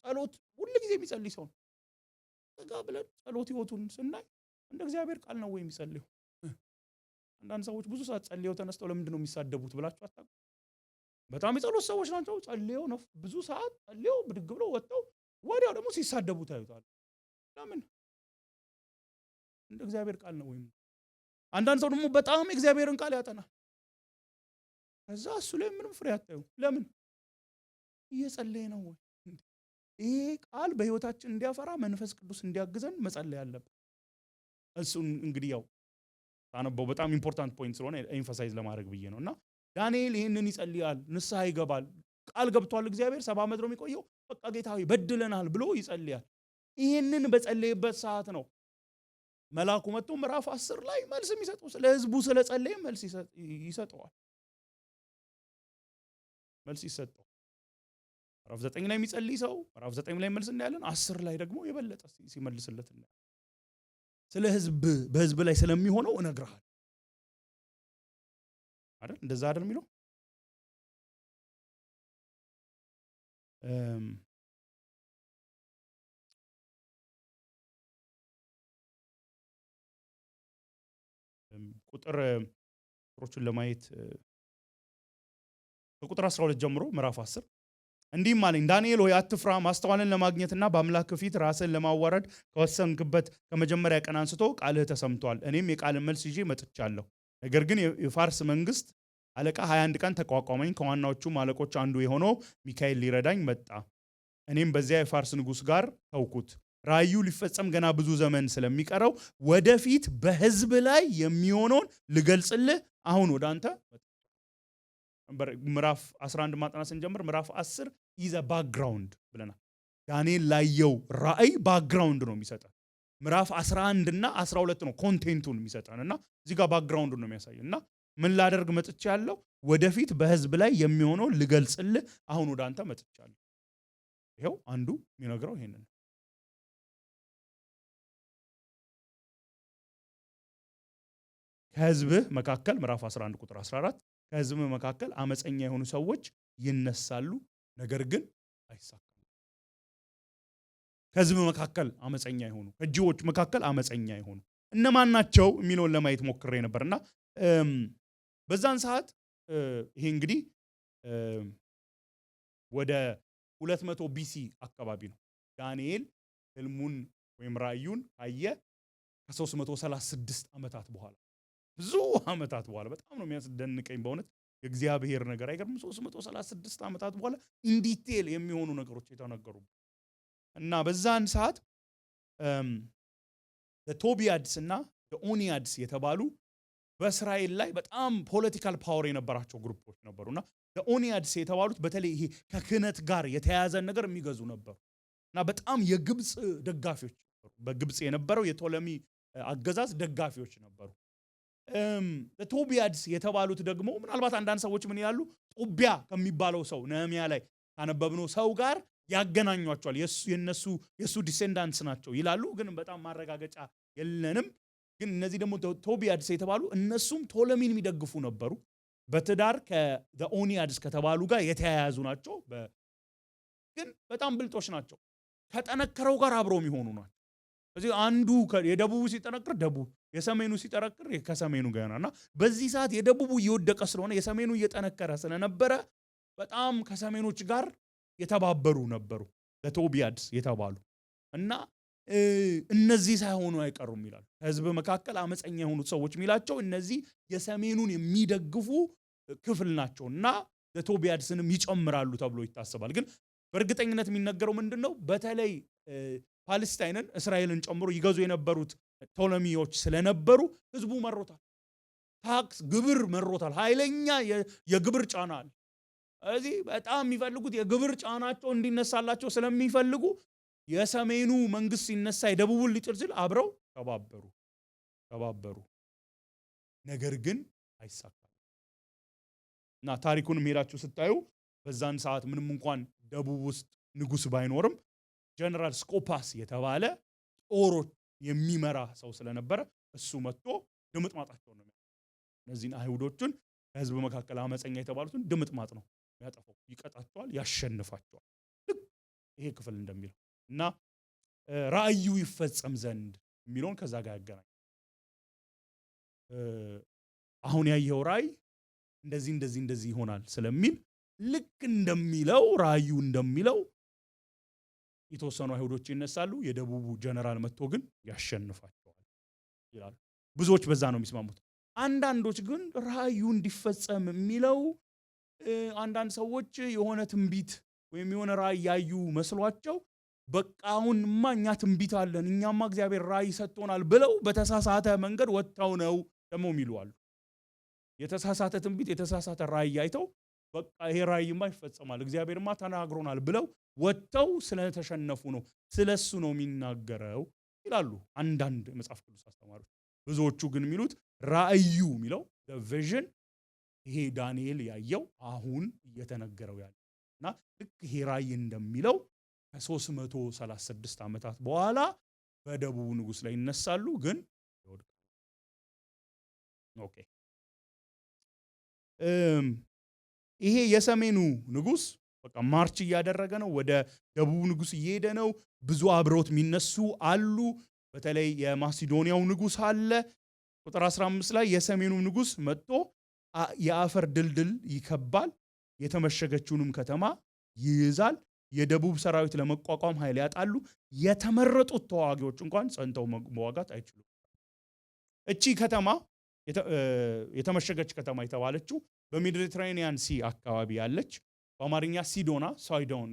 ጸሎት ሁሉ ጊዜ የሚጸልይ ሰው ነው። ተጋ ብለን ጸሎት ህይወቱን ስናይ እንደ እግዚአብሔር ቃል ነው ወይ የሚጸልየው? አንዳንድ ሰዎች ብዙ ሰዓት ጸልየው ተነስተው ለምንድን ነው የሚሳደቡት ብላችሁ አታውቁ? በጣም የጸሎት ሰዎች ናቸው። ጸልየው ነው ብዙ ሰዓት ጸልየው ብድግ ብለው ወጥተው ወዲያው ደግሞ ሲሳደቡ ታዩታል። ለምን? እንደ እግዚአብሔር ቃል ነው ወይ? አንዳንድ ሰው ደግሞ በጣም የእግዚአብሔርን ቃል ያጠናል። ከዛ እሱ ላይ ምንም ፍሬ አታዩ። ለምን? እየጸለየ ነው ወይ? ይሄ ቃል በህይወታችን እንዲያፈራ መንፈስ ቅዱስ እንዲያግዘን መጸለይ አለብን። እሱን እንግዲህ ያው ታነበው በጣም ኢምፖርታንት ፖይንት ስለሆነ ኤምፋሳይዝ ለማድረግ ብዬ ነውና ዳንኤል ይሄንን ይጸልያል፣ ንስሐ ይገባል። ቃል ገብቷል እግዚአብሔር 70 ዓመት ነው የሚቆየው። በቃ ጌታ ሆይ በድለናል ብሎ ይጸልያል። ይሄንን በጸለየበት ሰዓት ነው መልአኩ መጥቶ ምዕራፍ 10 ላይ መልስ የሚሰጠው። ስለ ህዝቡ ስለ ጸለየ መልስ ይሰጠዋል። መልስ ይሰጠው። ምዕራፍ 9 ላይ የሚጸልይ ሰው ምዕራፍ 9 ላይ መልስ እናያለን። 10 ላይ ደግሞ የበለጠ ሲመልስለት እናያለን። ስለ ህዝብ በህዝብ ላይ ስለሚሆነው እነግርሃለሁ አይደል? እንደዛ አይደል የሚለው? ቁጥር ቁጥሮችን ለማየት ከቁጥር 12 ጀምሮ ምዕራፍ 10 እንዲህም አለኝ፣ ዳንኤል ሆይ አትፍራ፣ ማስተዋልን ለማግኘትና በአምላክ ፊት ራስን ለማዋረድ ከወሰንክበት ከመጀመሪያ ቀን አንስቶ ቃልህ ተሰምቷል። እኔም የቃልን መልስ ይዤ መጥቻለሁ። ነገር ግን የፋርስ መንግስት አለቃ 21 ቀን ተቋቋመኝ። ከዋናዎቹም አለቆች አንዱ የሆነው ሚካኤል ሊረዳኝ መጣ። እኔም በዚያ የፋርስ ንጉሥ ጋር ተውኩት። ራእዩ ሊፈጸም ገና ብዙ ዘመን ስለሚቀረው ወደፊት በሕዝብ ላይ የሚሆነውን ልገልጽልህ አሁን ወደ አንተ ምዕራፍ 11 ማጥናት ስንጀምር ምዕራፍ 10 ኢዘ ባክግራውንድ ብለናል። ዳንኤል ላየው ራእይ ባክግራውንድ ነው የሚሰጠን። ምዕራፍ 11 እና 12 ነው ኮንቴንቱን የሚሰጠንና እዚህ ጋር ባክግራውንድ ነው የሚያሳየን። እና ምን ላደርግ መጥቻለሁ? ወደፊት በሕዝብ ላይ የሚሆነውን ልገልጽልህ አሁን ወደ አንተ መጥቻለሁ። ይሄው አንዱ የሚነግረው ይሄንን ከሕዝብህ መካከል ምዕራፍ 11 ቁጥር 14 ከሕዝብህ መካከል አመፀኛ የሆኑ ሰዎች ይነሳሉ፣ ነገር ግን አይሳካም። ከሕዝብ መካከል አመፀኛ የሆኑ ከእጅዎች መካከል አመፀኛ የሆኑ እነማን ናቸው የሚለውን ለማየት ሞክሬ ነበርና በዛን ሰዓት ይሄ እንግዲህ ወደ 200 ቢሲ አካባቢ ነው። ዳንኤል ህልሙን ወይም ራእዩን አየ ከ336 ዓመታት በኋላ ብዙ ዓመታት በኋላ። በጣም ነው የሚያስደንቀኝ በእውነት የእግዚአብሔር ነገር አይገርም? 336 ዓመታት በኋላ ኢንዲቴል የሚሆኑ ነገሮች የተነገሩ እና በዛን ሰዓት ቶቢያድስ እና ኦኒያድስ የተባሉ በእስራኤል ላይ በጣም ፖለቲካል ፓወር የነበራቸው ግሩፖች ነበሩና ኦኒያድስ የተባሉት በተለይ ይሄ ከክህነት ጋር የተያያዘ ነገር የሚገዙ ነበሩ እና በጣም የግብፅ ደጋፊዎች ነበሩ። በግብፅ የነበረው የቶለሚ አገዛዝ ደጋፊዎች ነበሩ። ቶቢያድስ የተባሉት ደግሞ ምናልባት አንዳንድ ሰዎች ምን ይላሉ? ጦቢያ ከሚባለው ሰው ነህምያ ላይ ካነበብነው ሰው ጋር ያገናኟቸዋል። የሱ ዲሴንዳንትስ ናቸው ይላሉ። ግን በጣም ማረጋገጫ የለንም። ግን እነዚህ ደግሞ ቶቢያድስ የተባሉ እነሱም ቶለሚን የሚደግፉ ነበሩ። በትዳር ከኦኒያድስ ከተባሉ ጋር የተያያዙ ናቸው። ግን በጣም ብልጦች ናቸው። ከጠነከረው ጋር አብረው የሚሆኑ ናቸው። ስለዚህ አንዱ የደቡቡ ሲጠነክር ደቡብ፣ የሰሜኑ ሲጠነክር ከሰሜኑ ጋር ነውና በዚህ ሰዓት የደቡቡ እየወደቀ ስለሆነ የሰሜኑ እየጠነከረ ስለነበረ በጣም ከሰሜኖች ጋር የተባበሩ ነበሩ ለቶቢያድስ የተባሉ እና እነዚህ ሳይሆኑ አይቀሩም ይላሉ። ከሕዝብ መካከል አመፀኛ የሆኑት ሰዎች የሚላቸው እነዚህ የሰሜኑን የሚደግፉ ክፍል ናቸውና ለቶቢያድስንም ይጨምራሉ ተብሎ ይታሰባል። ግን በእርግጠኝነት የሚነገረው ምንድነው? በተለይ ፓለስታይንን እስራኤልን ጨምሮ ይገዙ የነበሩት ቶለሚዎች ስለነበሩ ሕዝቡ መሮታል። ታክስ ግብር መሮታል። ኃይለኛ የግብር ጫና አለ። ስለዚህ በጣም የሚፈልጉት የግብር ጫናቸው እንዲነሳላቸው ስለሚፈልጉ የሰሜኑ መንግስት ሲነሳ የደቡቡን ሊጥል ሲል አብረው ተባበሩ። ነገር ግን አይሳካም እና ታሪኩንም ሄዳችሁ ስታዩ በዛን ሰዓት ምንም እንኳን ደቡብ ውስጥ ንጉስ ባይኖርም ጀነራል ስኮፓስ የተባለ ጦሮች የሚመራ ሰው ስለነበረ እሱ መጥቶ ድምጥማጣቸው ነው። እነዚህን አይሁዶችን ከሕዝብ መካከል አመፀኛ የተባሉትን ድምጥማጥ ነው ያጠፋው። ይቀጣቸዋል፣ ያሸንፋቸዋል። ይሄ ክፍል እንደሚለው እና ራእዩ ይፈጸም ዘንድ የሚለውን ከዛ ጋር ያገናኝ። አሁን ያየው ራእይ እንደዚህ ይሆናል ስለሚል ልክ እንደሚለው ራእዩ እንደሚለው የተወሰኑ አይሁዶች ይነሳሉ። የደቡቡ ጀነራል መጥቶ ግን ያሸንፋቸዋል ይላሉ። ብዙዎች በዛ ነው የሚስማሙት። አንዳንዶች ግን ራእዩ እንዲፈጸም የሚለው አንዳንድ ሰዎች የሆነ ትንቢት ወይም የሆነ ራእይ ያዩ መስሏቸው በቃ አሁንማ እኛ ትንቢት አለን፣ እኛማ እግዚአብሔር ራእይ ሰጥቶናል ብለው በተሳሳተ መንገድ ወጥተው ነው ደግሞ የሚሉ አሉ። የተሳሳተ ትንቢት የተሳሳተ ራእይ አይተው በቃ ይሄ ራእይማ ይፈጸማል እግዚአብሔርማ ተናግሮናል ብለው ወጥተው ስለተሸነፉ ነው ስለሱ ነው የሚናገረው ይላሉ አንዳንድ መጽሐፍ ቅዱስ አስተማሪዎች። ብዙዎቹ ግን የሚሉት ራእዩ የሚለው ቪዥን ይሄ ዳንኤል ያየው አሁን እየተነገረው ያለና ልክ ይሄ ራእይ እንደሚለው ከ336 ዓመታት በኋላ በደቡብ ንጉስ ላይ ይነሳሉ፣ ግን ይወድቃሉ። ኦኬ ይሄ የሰሜኑ ንጉስ በቃ ማርች እያደረገ ነው፣ ወደ ደቡብ ንጉስ እየሄደ ነው። ብዙ አብረውት የሚነሱ አሉ። በተለይ የማሲዶኒያው ንጉስ አለ። ቁጥር 15 ላይ የሰሜኑ ንጉስ መጥቶ የአፈር ድልድል ይከባል፣ የተመሸገችውንም ከተማ ይይዛል። የደቡብ ሰራዊት ለመቋቋም ኃይል ያጣሉ፣ የተመረጡት ተዋጊዎች እንኳን ጸንተው መዋጋት አይችሉም። እቺ ከተማ የተመሸገች ከተማ የተባለችው በሜዲትራኒያን ሲ አካባቢ ያለች በአማርኛ ሳይዶን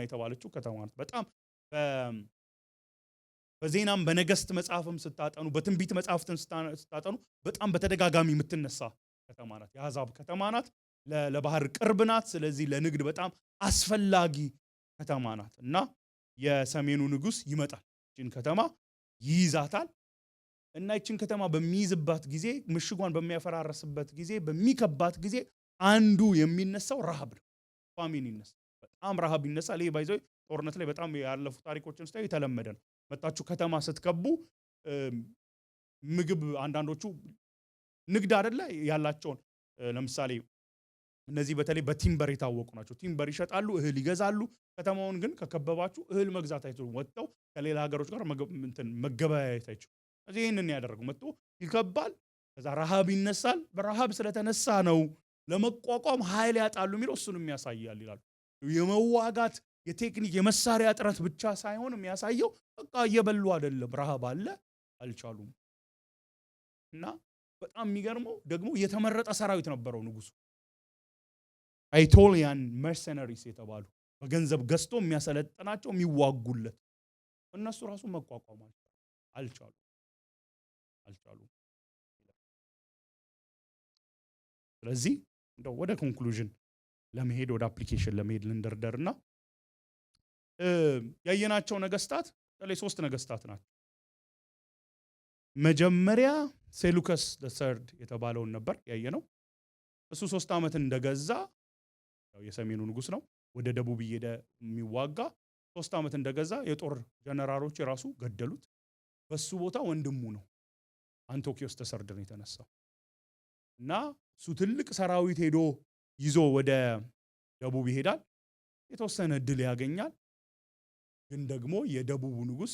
የተባለችው ከተማ ናት። በጣም በዜናም በነገስት መጽሐፍም ስታጠኑ በትንቢት መጽሐፍትን ስታጠኑ በጣም በተደጋጋሚ የምትነሳ ከተማ ናት። የአሕዛብ ከተማ ናት። ለባህር ቅርብ ናት። ስለዚህ ለንግድ በጣም አስፈላጊ ከተማ ናት እና የሰሜኑ ንጉስ ይመጣል፣ እቺን ከተማ ይይዛታል። እና እቺን ከተማ በሚይዝባት ጊዜ፣ ምሽጓን በሚያፈራረስበት ጊዜ፣ በሚከባት ጊዜ አንዱ የሚነሳው ረሃብ ነው። ፋሚን ይነሳል። በጣም ረሃብ ይነሳል። ይሄ ባይዘው ጦርነት ላይ በጣም ያለፉ ታሪኮችን ስታዩ የተለመደ ነው። መጣችሁ ከተማ ስትከቡ ምግብ አንዳንዶቹ ንግድ አይደለ ያላቸውን ለምሳሌ እነዚህ በተለይ በቲምበር የታወቁ ናቸው። ቲምበር ይሸጣሉ፣ እህል ይገዛሉ። ከተማውን ግን ከከበባችሁ እህል መግዛት አይችሉም። ወጥተው ከሌላ ሀገሮች ጋር መገበያየት አይችሉም። ስለዚህ ይህንን ያደረጉ መጥቶ ይከባል። ከዛ ረሃብ ይነሳል። በረሃብ ስለተነሳ ነው ለመቋቋም ኃይል ያጣሉ የሚለው እሱንም ያሳያል ይላሉ። የመዋጋት የቴክኒክ የመሳሪያ እጥረት ብቻ ሳይሆን የሚያሳየው በቃ እየበሉ አይደለም፣ ረሃብ አለ፣ አልቻሉም። እና በጣም የሚገርመው ደግሞ የተመረጠ ሰራዊት ነበረው ንጉሱ። አይቶሊያን መርሰነሪስ የተባሉ በገንዘብ ገዝቶ የሚያሰለጥናቸው የሚዋጉለት፣ እነሱ ራሱ መቋቋም አልቻሉም። ስለዚህ እንደው ወደ ኮንክሉዥን ለመሄድ ወደ አፕሊኬሽን ለመሄድ ልንደርደርና ያየናቸው ነገስታት ለይ 3 ነገስታት ናቸው። መጀመሪያ ሴሉከስ the3rd የተባለውን ነበር ያየነው። እሱ 3 ዓመት እንደገዛ የሰሜኑ ንጉስ ነው። ወደ ደቡብ እየሄደ የሚዋጋ 3 ዓመት እንደገዛ የጦር ጀነራሎች የራሱ ገደሉት። በሱ ቦታ ወንድሙ ነው አንቶኪዮስ the3rd ነው የተነሳው እና እሱ ትልቅ ሰራዊት ሄዶ ይዞ ወደ ደቡብ ይሄዳል። የተወሰነ ድል ያገኛል። ግን ደግሞ የደቡቡ ንጉስ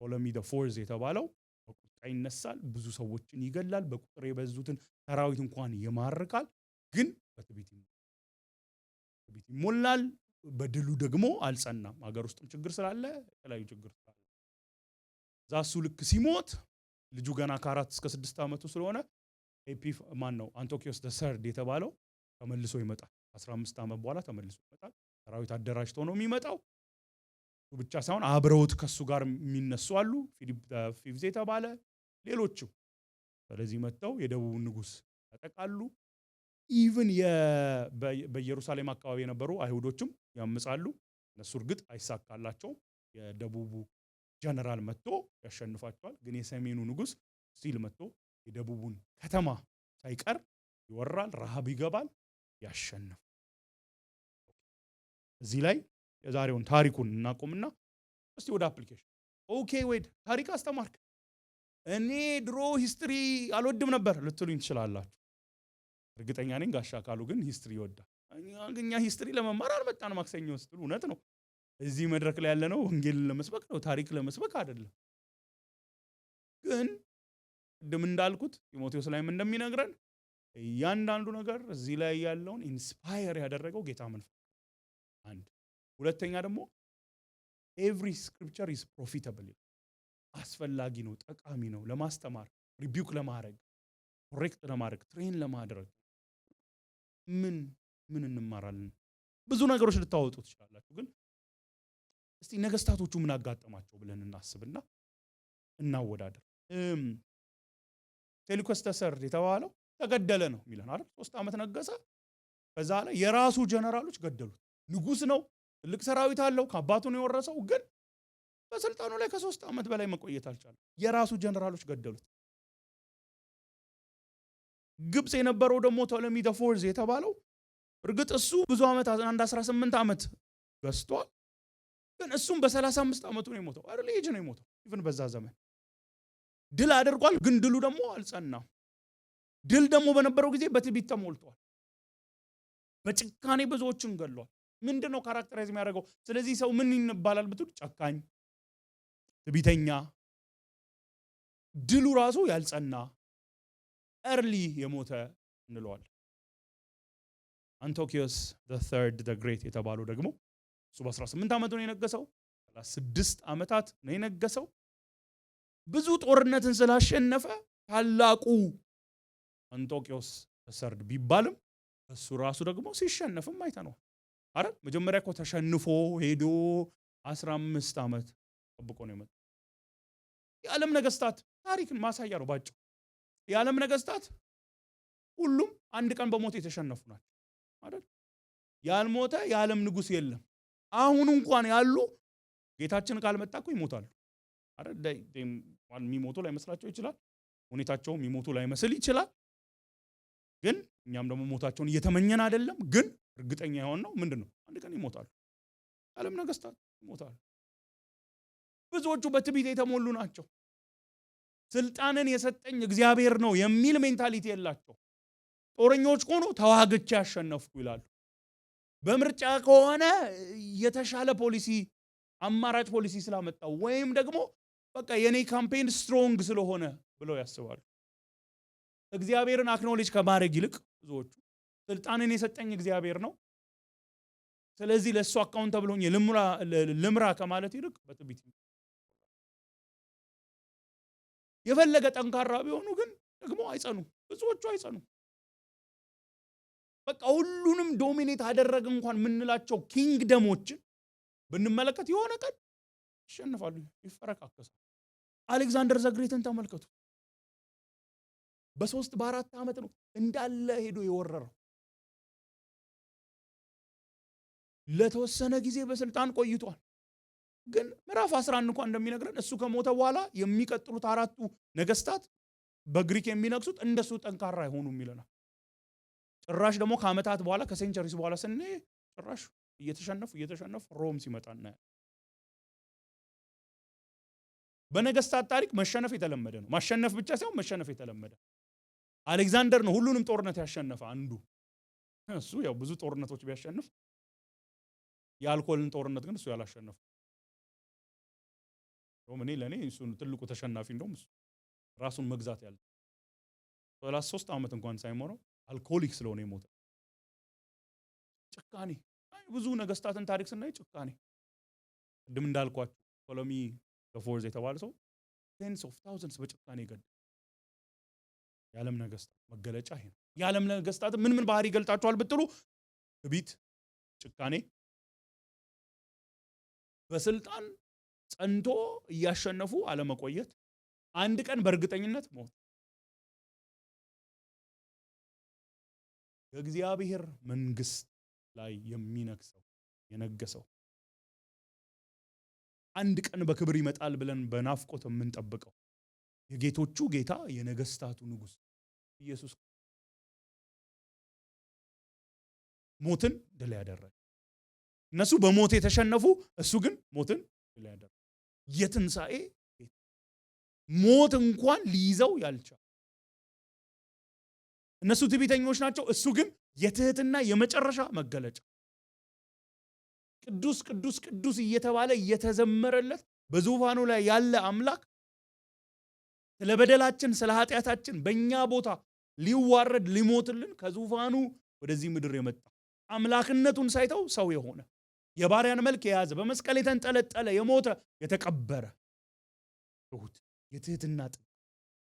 ቶሎሚ the4th የተባለው በቁጣ ይነሳል። ብዙ ሰዎችን ይገላል። በቁጥር የበዙትን ሰራዊት እንኳን ይማርካል። ግን በትዕቢት ይሞላል። በድሉ ደግሞ አልጸናም። ሀገር ውስጥም ችግር ስላለ የተለያዩ ችግር ስላለ ዛሱ ልክ ሲሞት ልጁ ገና ከ4 እስከ 6 ዓመቱ ስለሆነ አንቶኪዮስ the3rd የተባለው ተመልሶ ይመጣል። 15 ዓመት በኋላ ተመልሶ ይመጣል። ሰራዊት አደራጅቶ ነው የሚመጣው። ብቻ ሳይሆን አብረውት ከሱ ጋር የሚነሱ አሉ። ፊሊፕ the5th የተባለ ሌሎችም። ስለዚህ መጥተው የደቡብ ንጉስ ያጠቃሉ። ኢቭን በኢየሩሳሌም አካባቢ የነበሩ አይሁዶችም ያምጻሉ። እነሱ እርግጥ አይሳካላቸውም። የደቡቡ ጀነራል መጥቶ ያሸንፋቸዋል። ግን የሰሜኑ ንጉስ ስቲል መጥቶ የደቡቡን ከተማ ሳይቀር ይወራል። ረሃብ ይገባል፣ ያሸንፋል። እዚህ ላይ የዛሬውን ታሪኩን እናቆምና እስቲ ወደ አፕሊኬሽን። ኦኬ ወይድ ታሪክ አስተማርክ፣ እኔ ድሮ ሂስትሪ አልወድም ነበር ልትሉኝ ትችላላችሁ። እርግጠኛ ነኝ ጋሻ ካሉ ግን ሂስትሪ ይወዳል። እኛ ሂስትሪ ለመማር አልመጣን ማክሰኞ ስትሉ እውነት ነው። እዚህ መድረክ ላይ ያለነው ወንጌል ለመስበክ ነው፣ ታሪክ ለመስበክ አይደለም። ግን ቅድም እንዳልኩት ጢሞቴዎስ ላይም እንደሚነግረን እያንዳንዱ ነገር እዚህ ላይ ያለውን ኢንስፓየር ያደረገው ጌታ መንፈስ አንድ። ሁለተኛ ደግሞ ኤቭሪ ስክሪፕቸር ኢዝ ፕሮፊታብል፣ አስፈላጊ ነው፣ ጠቃሚ ነው ለማስተማር፣ ሪቢዩክ ለማድረግ፣ ኮሬክት ለማድረግ፣ ትሬን ለማድረግ። ምን እንማራለን? ብዙ ነገሮች ልታወጡ ትችላላችሁ። ግን እስቲ ነገስታቶቹ ምን አጋጠማቸው ብለን እናስብና እናወዳደር። ሴሉከስ the3rd የተባለው ተገደለ ነው የሚለን አይደል? 3 ዓመት ነገሰ። በዛ ላይ የራሱ ጀነራሎች ገደሉት። ንጉስ ነው፣ ትልቅ ሰራዊት አለው፣ ከአባቱ ነው የወረሰው። ግን በስልጣኑ ላይ ከ3 ዓመት በላይ መቆየት አልቻለም። የራሱ ጀነራሎች ገደሉት። ግብጽ የነበረው ደግሞ ቶሎሚ the4th የተባለው እርግጥ እሱ ብዙ ዓመት 18 ዓመት ገዝቷል። ግን እሱም በ35 ዓመቱ ነው የሞተው። አይደል? ልጅ ነው የሞተው። ኢቭን በዛ ዘመን ድል አድርጓል። ግን ድሉ ደግሞ አልጸናም። ድል ደግሞ በነበረው ጊዜ በትዕቢት ተሞልቷል። በጭካኔ ብዙዎችን ገሏል። ምንድነው ካራክተራይዝ የሚያደርገው? ስለዚህ ሰው ምን ይባላል ብትሉ ጨካኝ፣ ትዕቢተኛ፣ ድሉ ራሱ ያልጸና፣ ኤርሊ የሞተ እንለዋለን። አንቲዮኪዮስ the third the great የተባለው ደግሞ እሱ በ18 ዓመቱ ነው የነገሰው። 36 ዓመታት ነው የነገሰው። ብዙ ጦርነትን ስላሸነፈ ታላቁ አንቲዮኪዮስ ተሰርድ ቢባልም እሱ ራሱ ደግሞ ሲሸነፍም አይተነዋል። አረ መጀመሪያ እኮ ተሸንፎ ሄዶ 15 ዓመት ጠብቆ ነው የመጣው። የዓለም ነገስታት ታሪክን ማሳያ ነው ባጭሩ። የዓለም ነገስታት ሁሉም አንድ ቀን በሞት የተሸነፉ ናቸው አይደል? ያልሞተ የዓለም ንጉስ የለም። አሁን እንኳን ያሉ ጌታችን ካልመጣ እኮ ይሞታሉ አይደል? የሚሞቱ ላይ መስላቸው ይችላል። ሁኔታቸው የሚሞቱ ላይ መስል ይችላል። ግን እኛም ደግሞ ሞታቸውን እየተመኘን አይደለም። ግን እርግጠኛ የሆነው ምንድነው? አንድ ቀን ይሞታሉ። የዓለም ነገስታት ይሞታሉ። ብዙዎቹ በትዕቢት የተሞሉ ናቸው። ስልጣንን የሰጠኝ እግዚአብሔር ነው የሚል ሜንታሊቲ የላቸው። ጦረኞች ሆኖ ተዋግቼ ያሸነፍኩ ይላሉ። በምርጫ ከሆነ የተሻለ ፖሊሲ አማራጭ ፖሊሲ ስላመጣው ወይም ደግሞ በቃ የኔ ካምፔን ስትሮንግ ስለሆነ ብለው ያስባሉ። እግዚአብሔርን አክኖሌጅ ከማድረግ ይልቅ ብዙዎቹ ስልጣንን የሰጠኝ እግዚአብሔር ነው፣ ስለዚህ ለሱ አካውንታብል ሆኜ ልምራ ከማለት ይልቅ በትዕቢት የፈለገ ጠንካራ ቢሆኑ ግን ደግሞ አይጸኑ። ብዙዎቹ አይጸኑ። በቃ ሁሉንም ዶሚኔት አደረገ እንኳን ምንላቸው ኪንግደሞችን ብንመለከት የሆነ ቀን ይሸነፋሉ፣ ይፈረካከሳሉ። አሌክዛንደር ዘግሬትን ተመልከቱ። በ3 በ4 ዓመት ነው እንዳለ ሄዶ የወረረው። ለተወሰነ ጊዜ በስልጣን ቆይቷል። ግን ምዕራፍ 11 እንኳን እንደሚነግረን እሱ ከሞተ በኋላ የሚቀጥሉት 4ቱ ነገስታት በግሪክ የሚነግሱት እንደሱ ጠንካራ አይሆኑም ይለናል። ጭራሽ ደግሞ ከዓመታት በኋላ ከሴንቸሪስ በኋላ ስንሄ ጭራሽ እየተሸነፉ ሮም ሲመጣ እናያለን። በነገስታት ታሪክ መሸነፍ የተለመደ ነው። ማሸነፍ ብቻ ሳይሆን መሸነፍ የተለመደ። አሌክዛንደር ነው ሁሉንም ጦርነት ያሸነፈ አንዱ። እሱ ያው ብዙ ጦርነቶች ቢያሸንፍ የአልኮልን ጦርነት ግን እሱ ያላሸነፈ። ለኔ እሱ ትልቁ ተሸናፊ እንደውም እሱ ራሱን መግዛት ያለ 33 ዓመት እንኳን ሳይሞረው አልኮሊክ ስለሆነ የሞተ። ጭካኔ ብዙ ነገስታትን ታሪክ ስናይ ጭካኔ ቅድም እንዳልኳችሁ ቶሎሚ ዘ4 የተባለ ሰው tens of thousands በጭካኔ ገደለ። የዓለም ነገስታት መገለጫ ይሄ ነው። የዓለም ነገስታት ምን ባህሪ ይገልጣቸዋል ብትሉ ትዕቢት፣ ጭካኔ፣ በስልጣን ጸንቶ እያሸነፉ አለመቆየት፣ አንድ ቀን በእርግጠኝነት ሞት። የእግዚአብሔር መንግስት ላይ የሚነግሰው የነገሰው አንድ ቀን በክብር ይመጣል ብለን በናፍቆት የምንጠብቀው የጌቶቹ ጌታ የነገስታቱ ንጉስ ኢየሱስ ሞትን ድል ያደረገ። እነሱ በሞት የተሸነፉ፣ እሱ ግን ሞትን ድል ያደረገ የትንሣኤ ሞት እንኳን ሊይዘው ያልቻለ። እነሱ ትዕቢተኞች ናቸው፣ እሱ ግን የትህትና የመጨረሻ መገለጫ። ቅዱስ ቅዱስ ቅዱስ እየተባለ እየተዘመረለት በዙፋኑ ላይ ያለ አምላክ ስለ በደላችን ስለ ኃጢአታችን በእኛ ቦታ ሊዋረድ ሊሞትልን ከዙፋኑ ወደዚህ ምድር የመጣ አምላክነቱን ሳይተው ሰው የሆነ የባሪያን መልክ የያዘ በመስቀል የተንጠለጠለ የሞተ የተቀበረ ትሁት የትህትና ጥግ።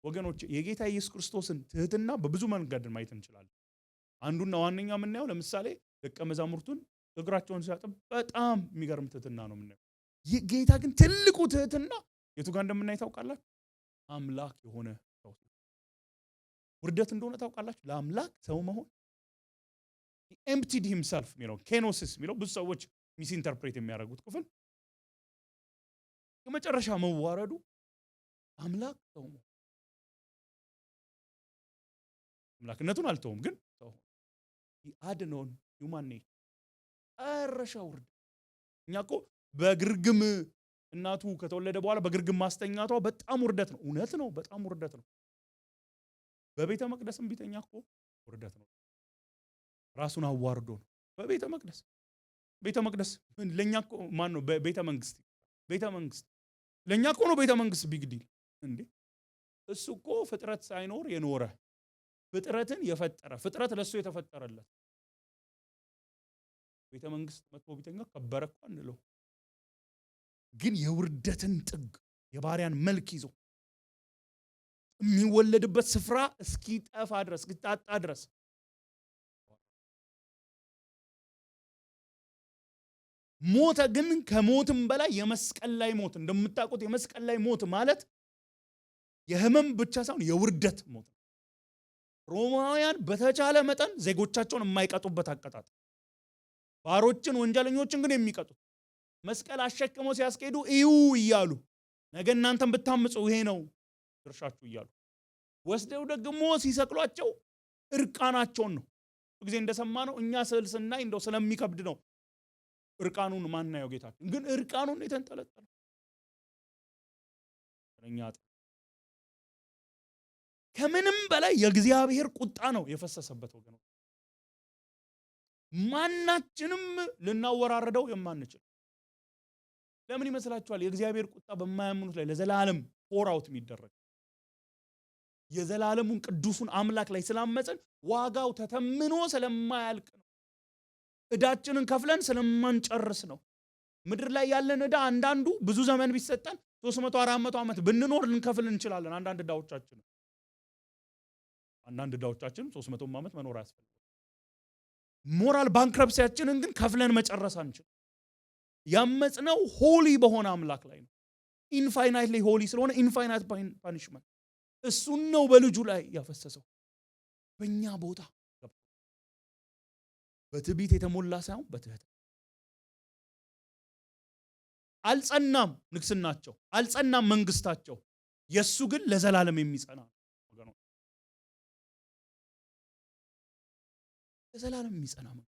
ወገኖች የጌታ ኢየሱስ ክርስቶስን ትህትና በብዙ መንገድ ማየት እንችላለን። አንዱና ዋነኛው የምናየው ለምሳሌ ደቀ መዛሙርቱን እግራቸውን ሲያጥብ በጣም የሚገርም ትህትና ነው የምናየው። ጌታ ግን ትልቁ ትህትና የቱ ጋር እንደምናይ ታውቃላችሁ? አምላክ የሆነ ሰው ውርደት እንደሆነ ታውቃላችሁ? ለአምላክ ሰው መሆን emptied himself የሚለው ኬኖሲስ የሚለው ብዙ ሰዎች ሚስ ኢንተርፕሬት የሚያደርጉት ክፍል የመጨረሻ መዋረዱ አምላክ ሰው መሆን። አምላክነቱን አልተውም ግን ሰው አድኖን human nature አረሻ ውርድ። እኛ እኮ በግርግም እናቱ ከተወለደ በኋላ በግርግም ማስተኛቷ በጣም ውርደት ነው። እውነት ነው፣ በጣም ውርደት ነው። በቤተ መቅደስም ቢተኛ እኮ ውርደት ነው። ራሱን አዋርዶ ነው በቤተ መቅደስ። ቤተ መቅደስ ለኛ እኮ ማን ነው? ቤተ መንግስት ለኛ እኮ ነው ቤተ መንግስት ቢግ ዲል እንዴ። እሱ እኮ ፍጥረት ሳይኖር የኖረ ፍጥረትን የፈጠረ ፍጥረት ለሱ የተፈጠረለት ቤተ መንግስት መጥቶ ቢተኛ ከበረ እኮ አንለው። ግን የውርደትን ጥግ የባሪያን መልክ ይዞ የሚወለድበት ስፍራ እስኪጠፋ ድረስ እስኪታጣ ድረስ ሞተ። ግን ከሞትም በላይ የመስቀል ላይ ሞት እንደምታውቁት የመስቀል ላይ ሞት ማለት የህመም ብቻ ሳይሆን የውርደት ሞት። ሮማውያን በተቻለ መጠን ዜጎቻቸውን የማይቀጡበት አቀጣጥ፣ ባሮችን ወንጀለኞችን ግን የሚቀጡት መስቀል አሸክመው ሲያስኬዱ እዩ እያሉ ነገ እናንተም ብታምጹ ይሄ ነው ድርሻችሁ እያሉ ወስደው ደግሞ ሲሰቅሏቸው እርቃናቸውን ነው። ጊዜ እንደሰማነው እኛ ስዕል ስናይ እንደው ስለሚከብድ ነው እርቃኑን ማናየው። ጌታችን ግን እርቃኑን የተንጠለጠለ ከምንም በላይ የእግዚአብሔር ቁጣ ነው የፈሰሰበት ወገኖች። ማናችንም ልናወራረደው የማንችል። ለምን ይመስላችኋል? የእግዚአብሔር ቁጣ በማያምኑት ላይ ለዘላለም ፖር አውት የሚደረግ የዘላለሙን ቅዱሱን አምላክ ላይ ስላመፀን ዋጋው ተተምኖ ስለማያልቅ ነው። እዳችንን ከፍለን ስለማንጨርስ ነው። ምድር ላይ ያለን እዳ አንዳንዱ ብዙ ዘመን ቢሰጠን 300 400 ዓመት ብንኖር ልንከፍል እንችላለን። አንዳንድ እዳዎቻችን 300 ዓመት መኖር ያስፈልጋል። ሞራል ባንክረፕሲያችንን ግን ከፍለን መጨረስ አንችል። ያመጽነው ሆሊ በሆነ አምላክ ላይ ነው። ኢንፋይናይትሊ ሆሊ ስለሆነ ኢንፋይናይት ፓኒሽመንት እሱን ነው በልጁ ላይ ያፈሰሰው። በእኛ ቦታ በትዕቢት የተሞላ ሳይሆን በትህትና። አልጸናም ንግስናቸው፣ አልጸናም መንግስታቸው። የሱ ግን ለዘላለም የሚጸና ወገኖች፣ ለዘላለም የሚጸና ነው።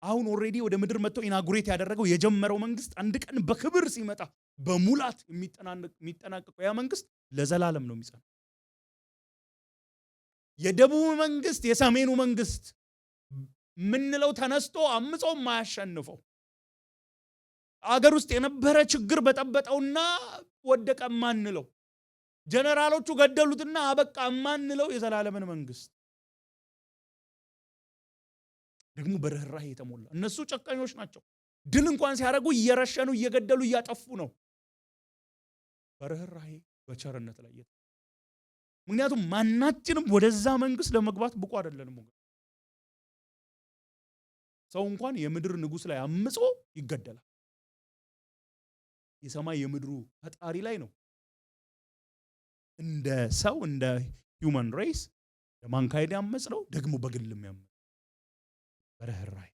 አሁን ኦሬዲ ወደ ምድር መጥቶ ኢናጉሬት ያደረገው የጀመረው መንግስት አንድ ቀን በክብር ሲመጣ በሙላት የሚጠናቀቀው ያ መንግስት ለዘላለም ነው የሚጸና። የደቡብ መንግስት የሰሜኑ መንግስት ምንለው ተነስቶ አምጾ ማያሸንፈው አገር ውስጥ የነበረ ችግር በጠበጠውና ወደቀ ማንለው ጀነራሎቹ ገደሉትና አበቃ ማንለው የዘላለምን መንግስት ደግሞ በርህራሄ የተሞላ። እነሱ ጨካኞች ናቸው። ድል እንኳን ሲያደርጉ እየረሸኑ እየገደሉ እያጠፉ ነው። በርህራሄ በቸርነት ላይ ምክንያቱም ማናችንም ወደዛ መንግስት ለመግባት ብቁ አይደለንም። ሰው እንኳን የምድር ንጉስ ላይ አምጾ ይገደላል። የሰማይ የምድሩ ፈጣሪ ላይ ነው እንደ ሰው እንደ ሂውመን ሬስ ለማንካይድ ያመጽነው ደግሞ በግልም ያመጽ በርህራሄ።